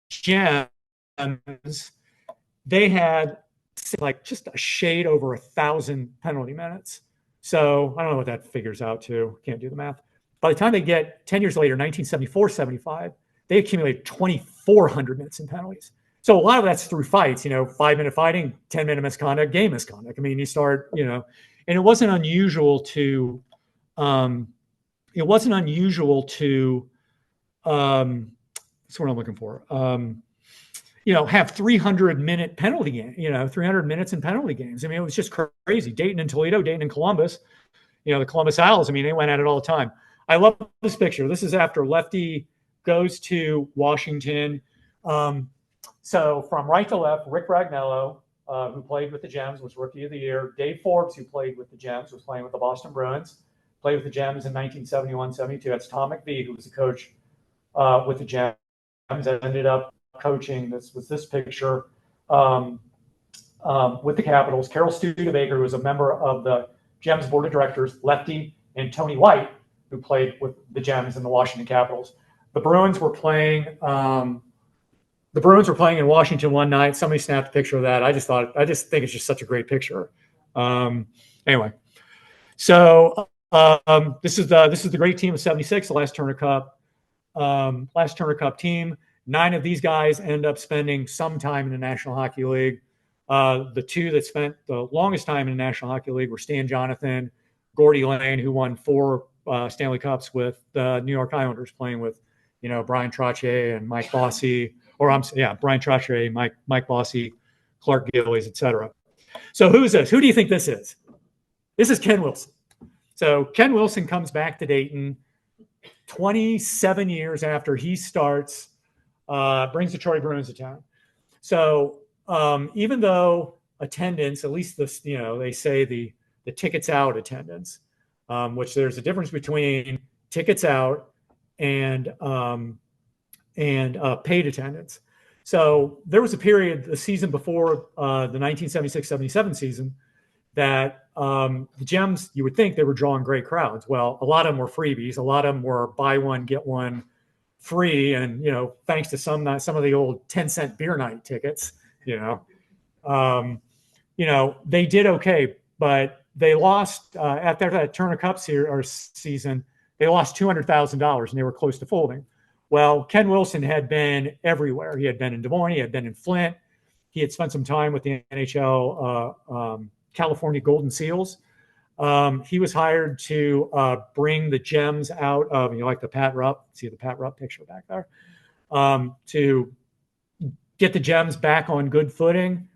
Gems, they had just a shade over 1,000 penalty minutes. So I don't know what that figures out to. Can't do the math. By the time they get 10 years later, 1974-75, they accumulated 2,400 minutes in penalties. So a lot of that's through fights, 5-minute fighting, 10-minute misconduct, game misconduct. I mean, you start, and it wasn't unusual to, what's what I'm looking for. have 300-minute penalty game, 300 minutes in penalty games. I mean, it was just crazy. Dayton and Toledo, Dayton and Columbus, the Columbus Owls, I mean, they went at it all the time. I love this picture. This is after Lefty goes to Washington. So from right to left, Rick Ragnello, who played with the Gems, was Rookie of the Year. Dave Forbes, who played with the Gems, was playing with the Boston Bruins, played with the Gems in 1971-72. That's Tom McVie, who was the coach with the Gems, ended up coaching. This was this picture with the Capitals. Carol Studebaker, who was a member of the Gems board of directors, Lefty, and Tony White, who played with the Gems and the Washington Capitals. The Bruins were playing. The Bruins were playing in Washington one night. Somebody snapped a picture of that. I just think it's just such a great picture. Anyway, so this is the great team of '76, the last Turner Cup team. 9 of these guys end up spending some time in the National Hockey League. The 2 that spent the longest time in the National Hockey League were Stan Jonathan, Gordy Lane, who won 4 Stanley Cups with the New York Islanders, playing with Brian Trottier and Mike Bossy. Brian Trottier, Mike Bossy, Clark Gillies, etc. So who is this? Who do you think this is? This is Ken Wilson. So Ken Wilson comes back to Dayton 27 years after he starts, brings the Troy Bruins to town. So even though attendance, at least this, they say the tickets out attendance, which there's a difference between tickets out and paid attendance. So there was a period, the season before the 1976-77 season, that the Gems, you would think they were drawing great crowds. Well, a lot of them were freebies. A lot of them were buy one, get one free. And, thanks to some of the old 10-cent beer night tickets, they did okay, but they lost after that Turner Cup season, they lost $200,000 and they were close to folding. Well, Ken Wilson had been everywhere. He had been in Des Moines. He had been in Flint. He had spent some time with the NHL California Golden Seals. He was hired to bring the Gems out of, like the Pat Rupp, see the Pat Rupp picture back there, to get the Gems back on good footing.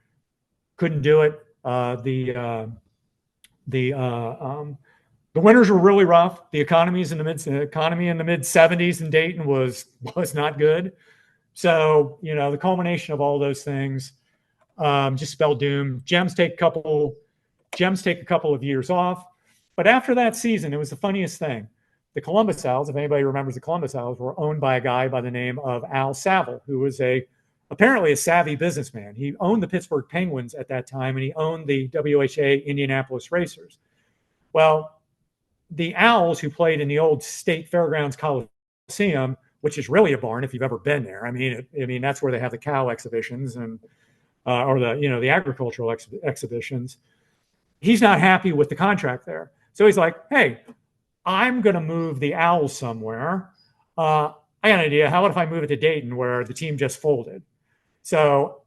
Couldn't do it. The winters were really rough. The economy in the mid 70s in Dayton was not good. So, the culmination of all those things just spelled doom. Gems take a couple of years off. But after that season, it was the funniest thing. The Columbus Owls, if anybody remembers the Columbus Owls, were owned by a guy by the name of Al Saville, who was apparently a savvy businessman. He owned the Pittsburgh Penguins at that time, and he owned the WHA Indianapolis Racers. Well, the Owls, who played in the old State Fairgrounds Coliseum, which is really a barn if you've ever been there. I mean that's where they have the cow exhibitions and or the agricultural exhibitions. He's not happy with the contract there, so he's like, "Hey, I'm going to move the Owls somewhere. I got an idea. How about if I move it to Dayton, where the team just folded?" So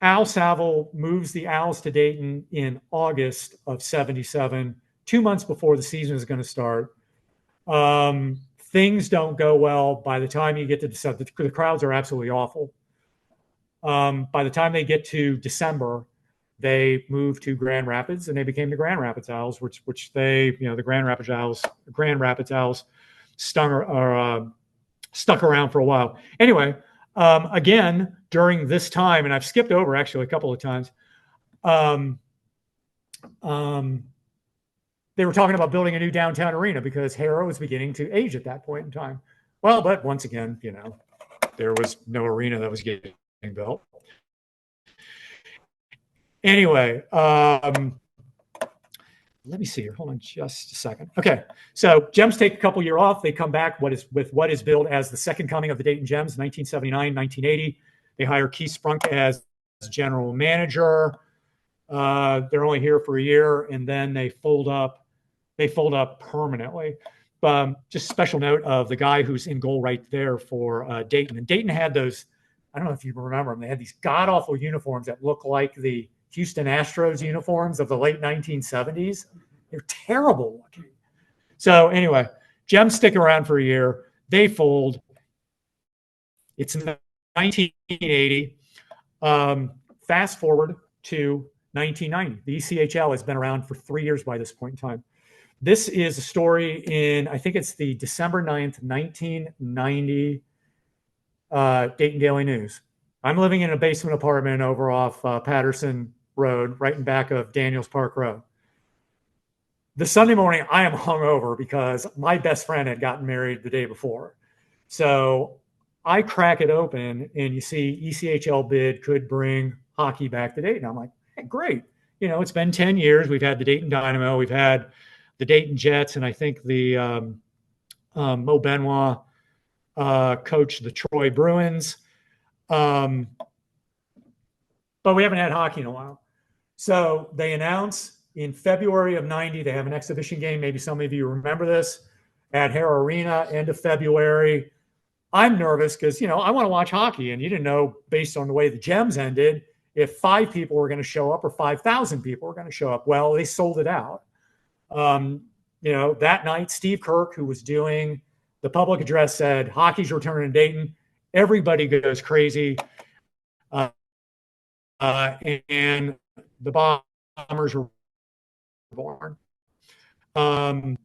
Al Saville moves the Owls to Dayton in August of '77. 2 months before the season is going to start. Things don't go well. By the time you get to December, the crowds are absolutely awful. By the time they get to December, they moved to Grand Rapids and they became the Grand Rapids Owls, which they, the Grand Rapids Owls stuck around for a while. Anyway, again, during this time, and I've skipped over actually a couple of times, they were talking about building a new downtown arena because Hara was beginning to age at that point in time. Well, but once again, there was no arena that was getting built. Anyway, let me see here. Hold on just a second. Okay, so Gems take a couple years off. They come back with what is billed as the second coming of the Dayton Gems, 1979, 1980. They hire Keith Sprunk as general manager. They're only here for a year, and then they fold up permanently. Just special note of the guy who's in goal right there for Dayton. And Dayton had those, I don't know if you remember them, they had these god-awful uniforms that look like the Houston Astros uniforms of the late 1970s. They're terrible looking. So anyway, Gems stick around for a year. They fold. It's 1980. Fast forward to 1990. The ECHL has been around for 3 years by this point in time. This is a story in, I think it's the December 9th, 1990 Dayton Daily News. I'm living in a basement apartment over off Patterson Road, right in back of Daniels Park Road. The Sunday morning, I am hungover because my best friend had gotten married the day before. So I crack it open and you see ECHL bid could bring hockey back to Dayton. I'm like, hey, great. You know, it's been 10 years. We've had the Dayton Dynamo. We've had the Dayton Jets. And I think the Mo Benoit coached the Troy Bruins. But we haven't had hockey in a while. So they announce in February of 90, they have an exhibition game. Maybe some of you remember this at Hara Arena, end of February. I'm nervous because, you know, I want to watch hockey. And you didn't know, based on the way the Gems ended, if 5 people were going to show up or 5,000 people were going to show up. Well, they sold it out. You know, that night, Steve Kirk, who was doing the public address, said, hockey's returning to Dayton. Everybody goes crazy. And the Bombers were born. I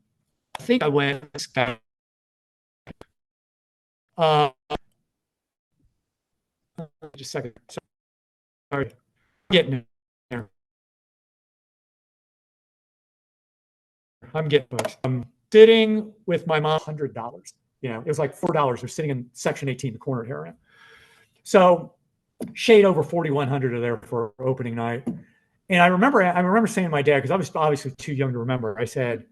think I went just a second. Sorry. Getting there. I'm getting bucks. I'm sitting with my mom, $100. You know, it was like $4. We're sitting in section 18, the corner here. So shade over 4,100 are there for opening night. And I remember saying to my dad, because I was obviously too young to remember, I said,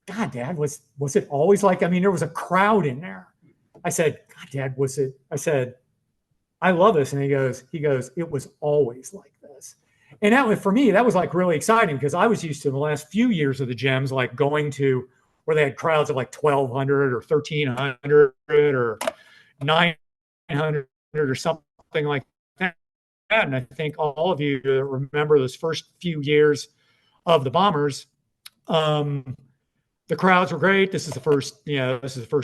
God, Dad, was it always like, I mean, there was a crowd in there. I said, God, Dad, I said, I love this. And he goes, it was always like this. And that was, for me, that was like really exciting because I was used to the last few years of the Gems, like going to where they had crowds of like 1,200 or 1,300 or 900 or something like that. And I think all of you remember those first few years of the Bombers. The crowds were great. This is the first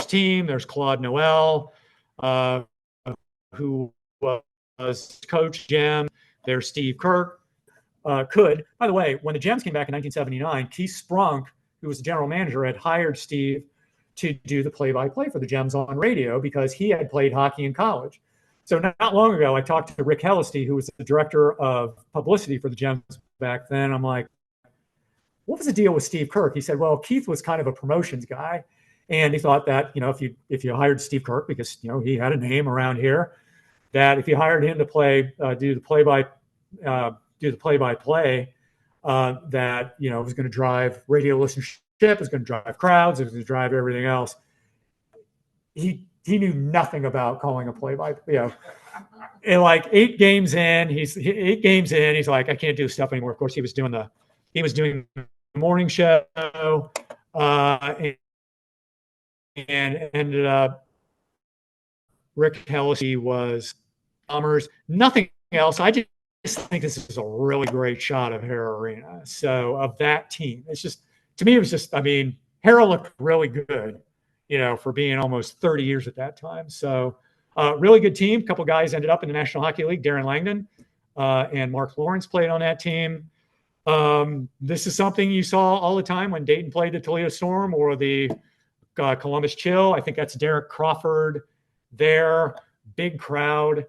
team. There's Claude Noel, who was coach Gem. There's Steve Kirk. By the way, when the Gems came back in 1979, Keith Sprunk, who was the general manager, had hired Steve to do the play-by-play for the Gems on radio because he had played hockey in college. So not long ago, I talked to Rick Hellisty, who was the director of publicity for the Gems back then. I'm like, what was the deal with Steve Kirk? He said, well, Keith was kind of a promotions guy. And he thought that, you know, if you hired Steve Kirk, because, you know, he had a name around here, that if you hired him to do the play-by-play, that, you know, it was going to drive radio listenership, it was going to drive crowds, it was going to drive everything else. He knew nothing about calling a play-by-play. You know, and like 8 games in, he's like, I can't do this stuff anymore. Of course, he was doing the morning show, and ended up Rick Hellisty was Bombers, nothing else. I just think this is a really great shot of Hara Arena. So of that team, it's just, to me, it was just, I mean, Hara looked really good, you know, for being almost 30 years at that time. So really good team. A couple guys ended up in the National Hockey League. Darren Langdon and Mark Lawrence played on that team. This is something you saw all the time when Dayton played the Toledo Storm or the Columbus Chill. I think that's Derek Crawford there. Big crowd.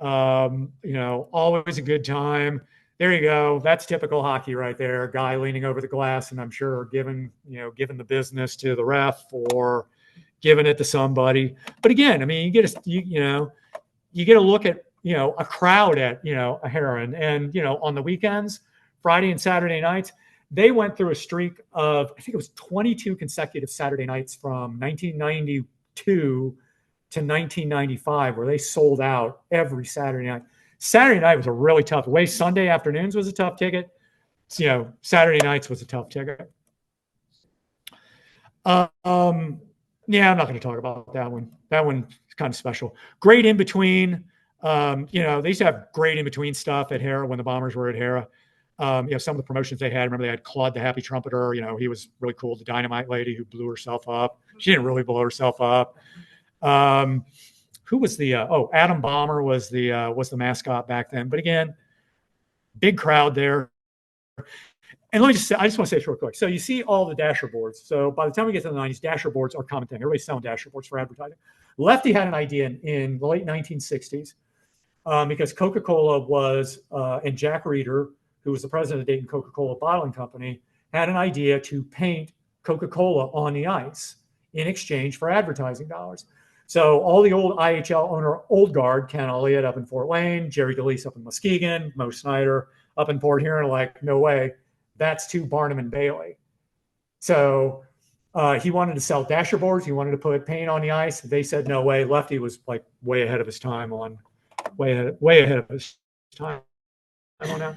You know, always a good time. There you go. That's typical hockey right there. Guy leaning over the glass, and I'm sure giving the business to the ref or giving it to somebody. But again, I mean, you get a look at, you know, a crowd at, you know, a Hara, and you know, on the weekends, Friday and Saturday nights, they went through a streak of, I think it was 22 consecutive Saturday nights from 1992 to 1995, where they sold out every Saturday night. Saturday night was a really tough way. Sunday afternoons was a tough ticket. So, you know, Saturday nights was a tough ticket. Yeah, I'm not going to talk about that one. That one is kind of special. Great in between. You know, they used to have great in between stuff at Hara when the Bombers were at Hara. You know, some of the promotions they had, remember they had Claude the Happy Trumpeter. You know, he was really cool. The Dynamite Lady who blew herself up. She didn't really blow herself up. who was the Adam Bomber was the mascot back then. But again, big crowd there. And let me just say, I just want to say this real quick. So you see all the dasher boards. So by the time we get to the 90s, dasher boards are a common thing. Everybody's selling dasher boards for advertising. Lefty had an idea in the late 1960s because Coca-Cola was, and Jack Reeder, who was the president of Dayton Coca-Cola Bottling Company, had an idea to paint Coca-Cola on the ice in exchange for advertising dollars. So all the old IHL owner, old guard, Ken Elliott up in Fort Wayne, Jerry DeLeese up in Muskegon, Mo Snyder up in Port Huron, like, no way, that's too Barnum and Bailey. So he wanted to sell dasher boards. He wanted to put paint on the ice. They said, no way. Lefty was like way ahead of his time on, way ahead of his time. I don't know.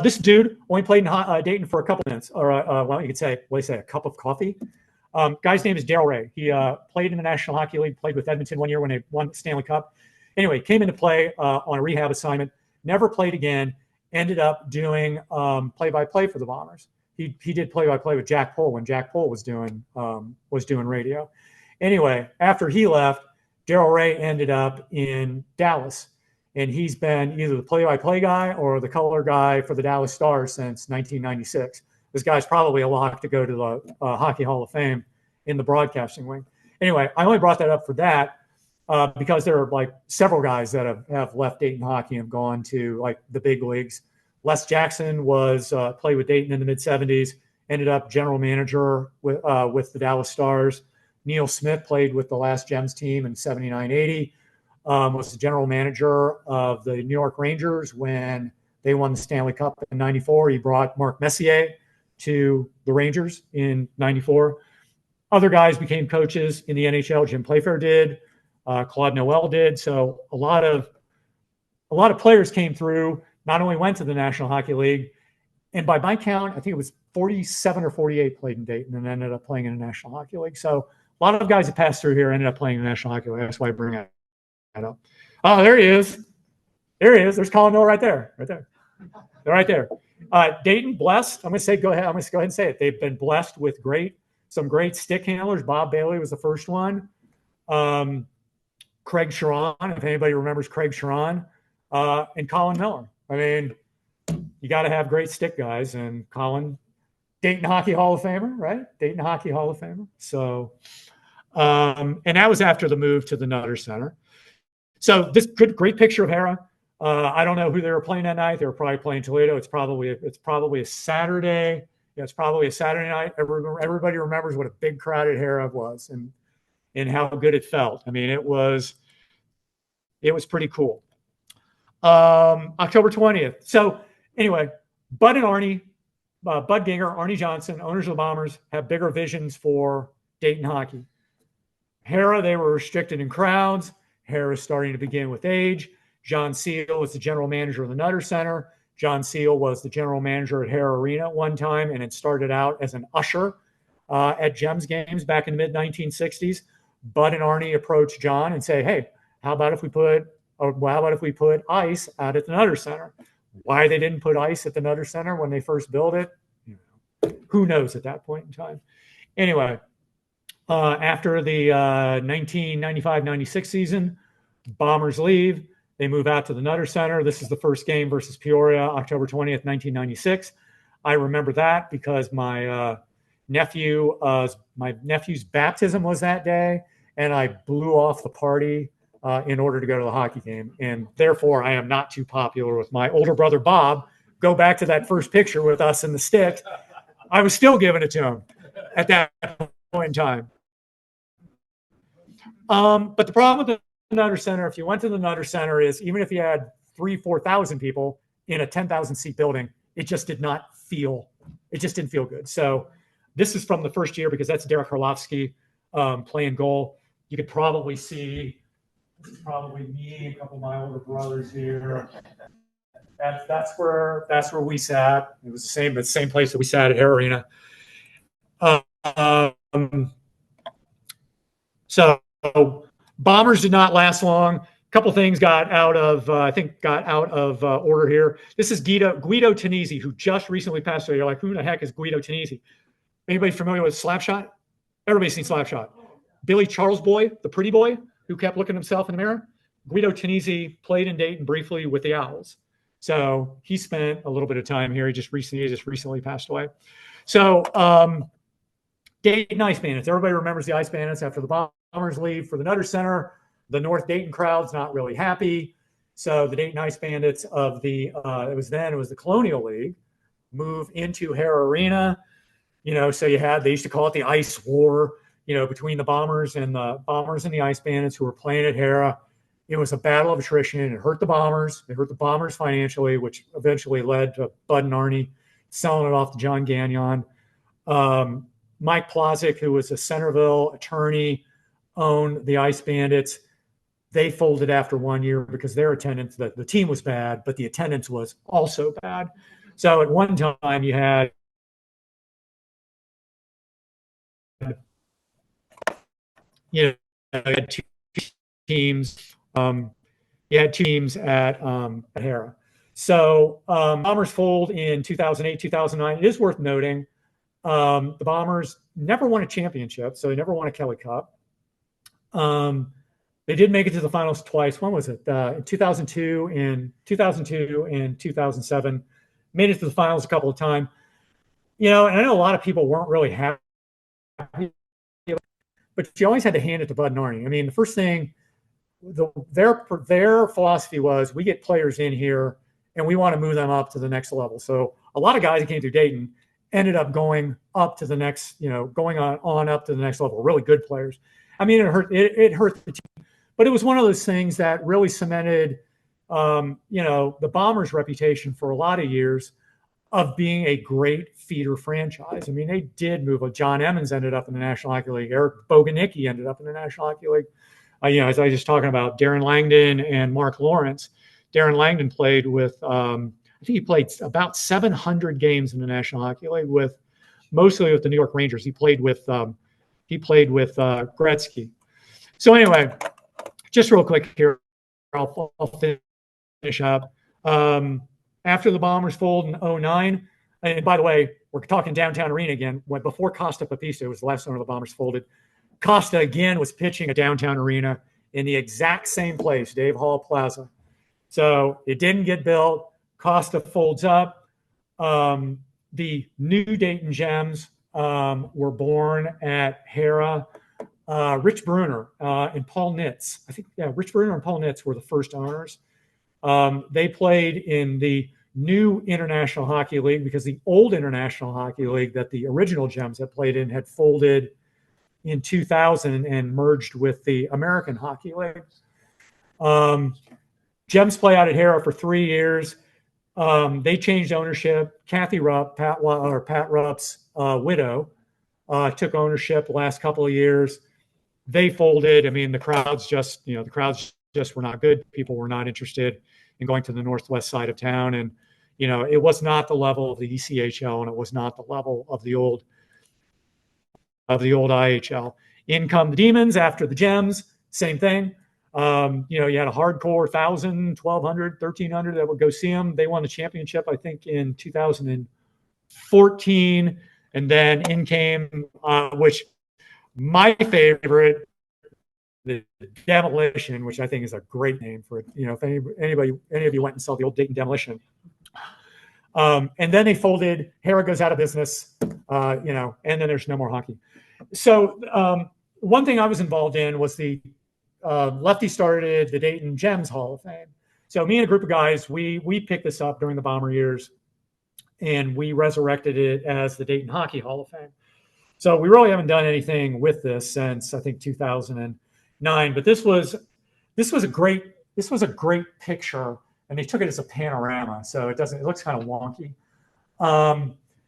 This dude only played in Dayton for a couple minutes, or well, you could say, what do you say, a cup of coffee. Guy's name is Darrell Ray. He played in the National Hockey League, played with Edmonton one year when they won the Stanley Cup. Anyway, came into play on a rehab assignment, never played again, ended up doing play-by-play for the Bombers. He did play-by-play with Jack Pohl when Jack Pohl was doing radio. Anyway, after he left, Darrell Ray ended up in Dallas. And he's been either the play-by-play guy or the color guy for the Dallas Stars since 1996. This guy's probably a lock to go to the Hockey Hall of Fame in the broadcasting wing. Anyway, I only brought that up for that because there are like several guys that have left Dayton hockey and have gone to like the big leagues. Les Jackson was played with Dayton in the mid-'70s, ended up general manager with the Dallas Stars. Neil Smith played with the last Gems team in 79-80. Was the general manager of the New York Rangers when they won the Stanley Cup in 94. He brought Mark Messier to the Rangers in 94. Other guys became coaches in the NHL. Jim Playfair did. Claude Noel did. So a lot of players came through, not only went to the National Hockey League, and by my count, I think it was 47 or 48 played in Dayton and ended up playing in the National Hockey League. So a lot of guys that passed through here ended up playing in the National Hockey League. That's why I bring it. Oh, there he is. There he is. There's Colin Noel right there. They're right there. Dayton blessed. I'm going to go ahead and say it. They've been blessed with some great stick handlers. Bob Bailey was the first one. Craig Sharon, if anybody remembers Craig Sharon, and Colin Miller. I mean, you got to have great stick guys. And Colin, Dayton Hockey Hall of Famer, right? Dayton Hockey Hall of Famer. So, and that was after the move to the Nutter Center. So this great picture of Hara. I don't know who they were playing that night. They were probably playing Toledo. It's probably a Saturday. Yeah, it's probably a Saturday night. Everybody remembers what a big crowded Hara was and how good it felt. I mean, it was pretty cool. October 20th. So anyway, Bud and Arnie, Bud Ginger, Arnie Johnson, owners of the Bombers, have bigger visions for Dayton hockey. Hara, they were restricted in crowds. Hara is starting to begin with age. John Seal was the general manager of the Nutter Center. John Seal was the general manager at Hara Arena at one time, and it started out as an usher at Gems games back in the mid-1960s. Bud and Arnie approached John and say, "Hey, how about if we put ice out at the Nutter Center?" Why they didn't put ice at the Nutter Center when they first built it, who knows at that point in time. Anyway, after the 1995-96 season, Bombers leave. They move out to the Nutter Center. This is the first game versus Peoria, October 20th, 1996. I remember that because my nephew's baptism was that day, and I blew off the party in order to go to the hockey game. And therefore, I am not too popular with my older brother, Bob. Go back to that first picture with us in the stick. I was still giving it to him at that point in time. But the problem with the Nutter Center, if you went to the Nutter Center, is even if you had 3,000-4,000 people in a 10,000 seat building, it just didn't feel good. So this is from the first year because that's Derek Harlovsky playing goal. You could probably see, this is probably me, a couple of my older brothers here. That's where we sat. It was the same place that we sat at Hara Arena. So Bombers did not last long. A couple things got out of order here. This is Guido Tanisi, who just recently passed away. You're like, who the heck is Guido Tanisi? Anybody familiar with Slapshot? Everybody's seen Slapshot. Billy Charles Boy, the pretty boy who kept looking at himself in the mirror. Guido Tanisi played in Dayton briefly with the Owls. So he spent a little bit of time here. He just recently passed away. So Dayton Ice Bandits. Everybody remembers the Ice Bandits after the Bombers leave for the Nutter Center. The North Dayton crowd's not really happy. So the Dayton Ice Bandits of the it was the Colonial League move into Hara Arena. So they used to call it the Ice War, between the Bombers and the Ice Bandits who were playing at Hara. It was a battle of attrition. It hurt the Bombers. It hurt the Bombers financially, which eventually led to Bud and Arnie selling it off to John Gagnon. Mike Plosick, who was a Centerville attorney, owned the Ice Bandits. They folded after 1 year because their attendance, the team was bad, but the attendance was also bad. So at one time you had two teams. You had two teams at Hara. So Bombers fold in 2008, 2009. It is worth noting the Bombers never won a championship, so they never won a Kelly Cup. They did make it to the finals twice. When was it? In 2002 and 2007. Made it to the finals a couple of times. And I know a lot of people weren't really happy, but you always had to hand it to Bud and Arnie. I mean, the first thing, their philosophy was, we get players in here and we want to move them up to the next level. So a lot of guys that came through Dayton ended up going up to the next, going on up to the next level. Really good players. I mean, it hurt the team, but it was one of those things that really cemented, the Bombers' reputation for a lot of years of being a great feeder franchise. I mean, they did move. John Emmons ended up in the National Hockey League. Eric Boganicki ended up in the National Hockey League. As I was just talking about, Darren Langdon and Mark Lawrence. Darren Langdon played with, I think he played about 700 games in the National Hockey League mostly with the New York Rangers. He played with Gretzky. So anyway, just real quick here, I'll finish up. After the Bombers fold in 2009, and by the way, we're talking downtown arena again. Before Costa Papista was the last owner of the Bombers folded, Costa again was pitching a downtown arena in the exact same place, Dave Hall Plaza. So it didn't get built. Costa folds up. The new Dayton Gems were born at Hara. Rich Bruner and Paul Nitz. Rich Bruner and Paul Nitz were the first owners. They played in the new International Hockey League because the old International Hockey League that the original Gems had played in had folded in 2000 and merged with the American Hockey League. Gems play out at Hara for 3 years. They changed ownership. Kathy Rupp, Pat Rupp's widow, took ownership the last couple of years. They folded. I mean, the crowds just were not good. People were not interested in going to the northwest side of town. And, it was not the level of the ECHL, and it was not the level of the old IHL. In come the Demons after the Gems, same thing. You had a hardcore 1,000, 1,200, 1,300 that would go see them. They won the championship, I think, in 2014. And then in came, which my favorite, the Demolition, which I think is a great name for it. If any of you went and saw the old Dayton Demolition. And then they folded. Hara goes out of business, and then there's no more hockey. So one thing I was involved in was the Lefty started the Dayton Gems Hall of Fame. So me and a group of guys, we picked this up during the Bomber years, and we resurrected it as the Dayton Hockey Hall of Fame. So we really haven't done anything with this since I think 2009. But this was a great picture, and they took it as a panorama, so it looks kind of wonky.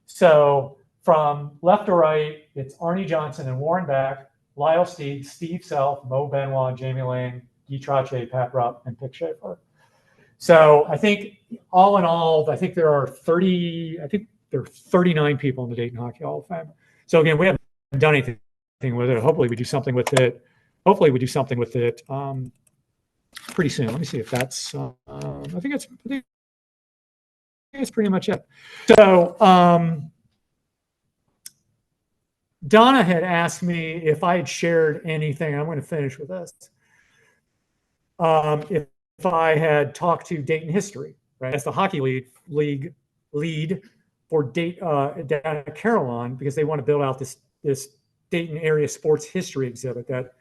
So from left to right, it's Arnie Johnson and Warren Beck, Lyle Steig, Steve Self, Mo Benoit, Jamie Lane, Guy Trache, Pat Rupp, and Pick Schaefer. So I think all in all, I think there are 39 people in the Dayton Hockey Hall of Fame. So again, we haven't done anything with it. Hopefully we do something with it. Pretty soon. Let me see if that's, I think it's pretty much it. So Donna had asked me if I had shared anything. I'm going to finish with this. If I had talked to Dayton history, right, as the hockey lead for down at Carillon, because they want to build out this Dayton area sports history exhibit that,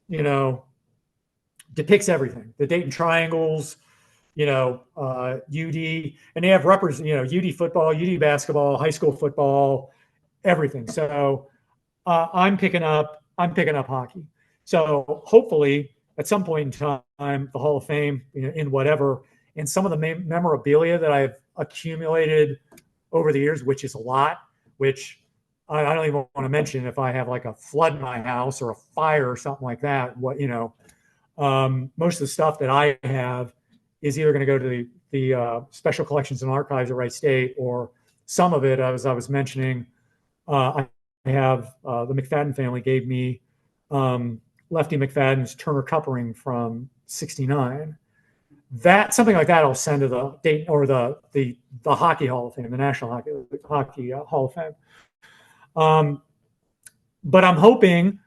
you know, depicts everything. The Dayton Triangles, you know, UD, and they have UD football, UD basketball, high school football, everything. So I'm picking up hockey. So hopefully at some point in time, the Hall of Fame, in whatever, and some of the memorabilia that I've accumulated over the years, which is a lot, which I don't even want to mention if I have like a flood in my house or a fire or something like that. Most of the stuff that I have is either going to go to the Special Collections and Archives at Wright State, or some of it, as I was mentioning, I have the McFadden family gave me Lefty McFadden's Turner Cup ring from '69. That something like that I'll send to the Dayton or the Hockey Hall of Fame, the National Hockey Hall of Fame. But I'm hoping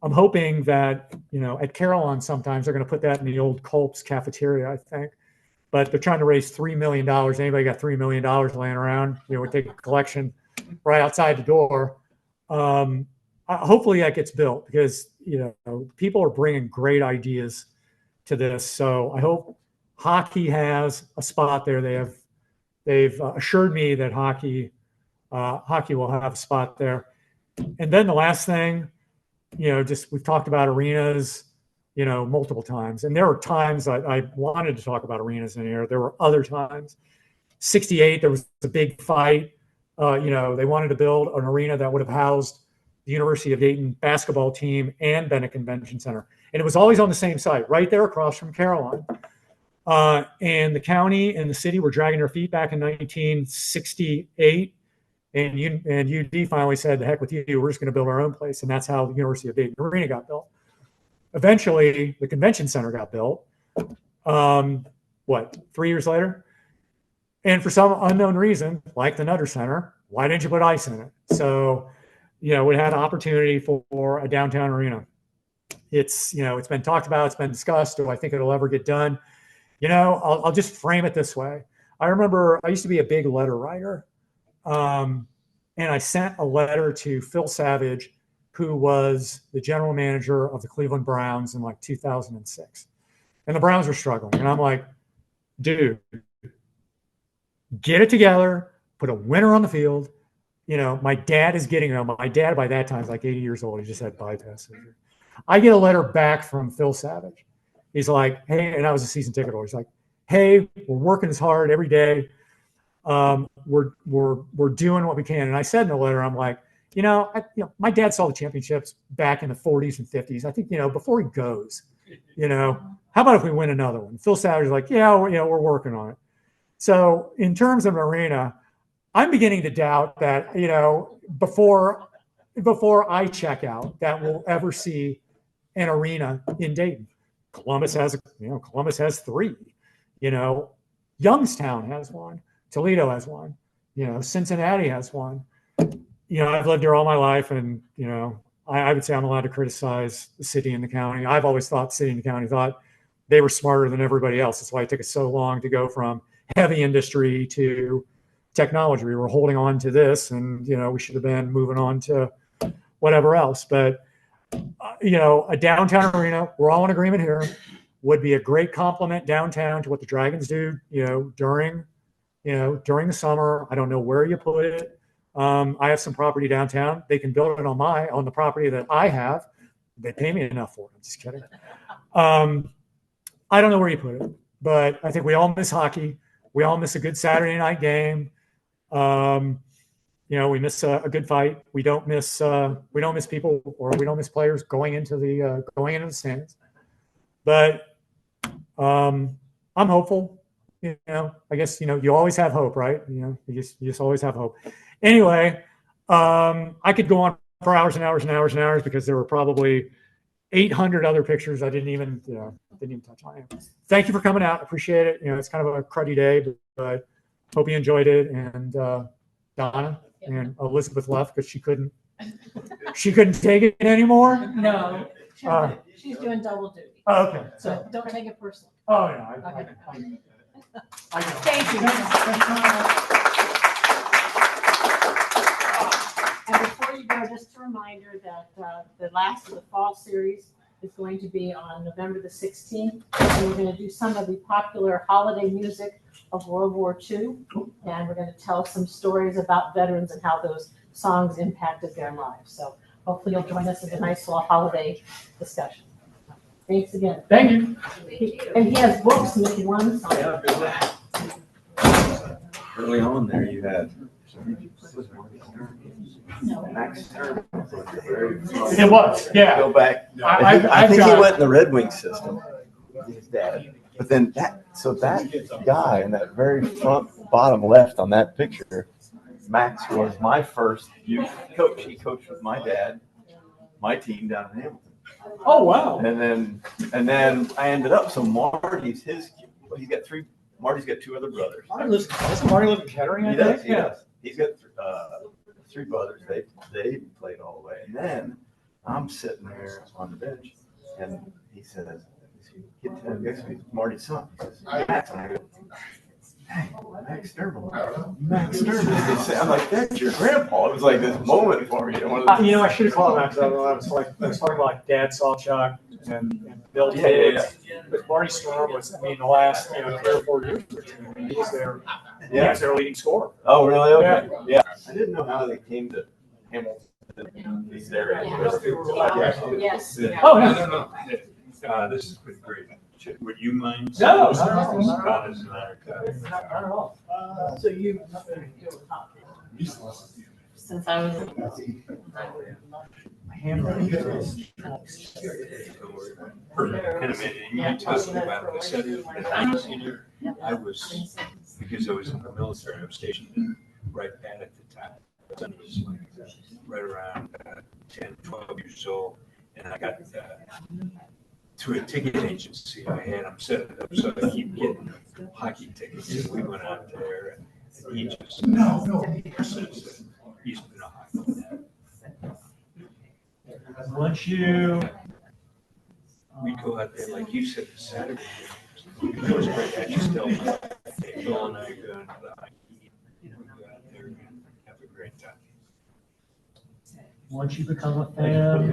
that, at Carillon sometimes they're going to put that in the old Culp's cafeteria, I think. But they're trying to raise $3 million. Anybody got $3 million laying around? We take a collection right outside the door. Hopefully that gets built, because people are bringing great ideas to this. So I hope hockey has a spot there. They've assured me that hockey will have a spot there. And then the last thing, we've talked about arenas, multiple times. And there were times I wanted to talk about arenas in here. There were other times. '68, there was a big fight. They wanted to build an arena that would have housed the University of Dayton basketball team and Bennett Convention Center. And it was always on the same site, right there across from Carillon. And the county and the city were dragging their feet back in 1968. And UD finally said, "The heck with you, we're just going to build our own place." And that's how the University of Dayton Arena got built. Eventually, the convention center got built, 3 years later? And for some unknown reason, like the Nutter Center, why didn't you put ice in it? So, we had an opportunity for a downtown arena. It's been talked about, it's been discussed. Do I think it'll ever get done? I'll just frame it this way. I remember I used to be a big letter writer. And I sent a letter to Phil Savage, who was the general manager of the Cleveland Browns in 2006. And the Browns were struggling. And I'm like, dude, get it together, put a winner on the field. My dad is getting them. My dad by that time is 80 years old. He just had bypass surgery. I get a letter back from Phil Savage. He's like, hey, and I was a season ticket holder. He's like, hey, we're working as hard every day. We're doing what we can. And I said in the letter, I'm like, my dad saw the championships back in the 40s and 50s. I think, before he goes, how about if we win another one? Phil Savage is like, yeah, we're working on it. So in terms of an arena, I'm beginning to doubt that, before I check out, that we'll ever see an arena in Dayton. Columbus has 3, Youngstown has one. Toledo has one, Cincinnati has one. I've lived here all my life, and, I would say I'm allowed to criticize the city and the county. I've always thought the city and the county thought they were smarter than everybody else. That's why it took us so long to go from heavy industry to technology. We were holding on to this, and, we should have been moving on to whatever else. But, a downtown arena, we're all in agreement here, would be a great complement downtown to what the Dragons do, during the summer. I don't know where you put it. I have some property downtown. They can build it on the property that I have. They pay me enough for it. I'm just kidding. I don't know where you put it, but I think we all miss hockey. We all miss a good Saturday night game. We miss a good fight. We don't miss people, or we don't miss players going into the stands. But I'm hopeful. I guess, you always have hope, right? You just always have hope. Anyway, I could go on for hours and hours and hours and hours, because there were probably 800 other pictures I didn't even touch on. Thank you for coming out. Appreciate it. It's kind of a cruddy day, but hope you enjoyed it. And Donna? and Elizabeth left because she couldn't take it anymore. No, Uh, she's doing double duty. Oh, okay. So don't take it personally. Oh, yeah. I know. Thank you. And before you go, just a reminder that the last of the fall series is going to be on November the 16th. And we're going to do some of the popular holiday music of World War II. And we're going to tell some stories about veterans and how those songs impacted their lives. So hopefully you'll join us in a nice little holiday discussion. Thanks again. Thank you. And he has books and if you want to sign. Early on there, you had. It was, yeah. Go back. I think he went in the Red Wing system. His dad. But then that guy in that very front bottom left on that picture, Max, was my first youth coach. He coached with my dad, my team down in Hamilton. Oh, wow. And then I ended up, so Marty's Marty's got two other brothers. Doesn't Marty live in Kettering? He does. He's got three brothers. They played all the way. And then I'm sitting there on the bench, and he says, "Get to next week, Marty's son." He says, "Max." And I go, "Hey, Max Sturman." Max Sturman. I'm like, "That's your grandpa." It was like this moment for me. I should have called him out because I was talking about like Dad Sawchuk and Bill Tiggs. But Marty Storm was, the last 3 or 4 years, he was their leading scorer. Oh, really? Okay. Yeah. I didn't know how they came to Hamilton. These areas. Yes. Oh, yeah. No. This is pretty great. Would you mind? No. Not as an Not at all. So you since I was Handwriting. In a minute, you can tell me about it. I said it when I was senior. I was, because I was in the military, I was stationed in right at the time. I was like right around 10, 12 years old, and I got through a ticket agency. I had them set it up so I keep getting hockey tickets. And we went out there, and he just says that he's been a hockey. Once we go out there, like you said, the Saturday. It was great. I just tell them, hey, Bill and I go and we go out there and have a great time. once you become a fan,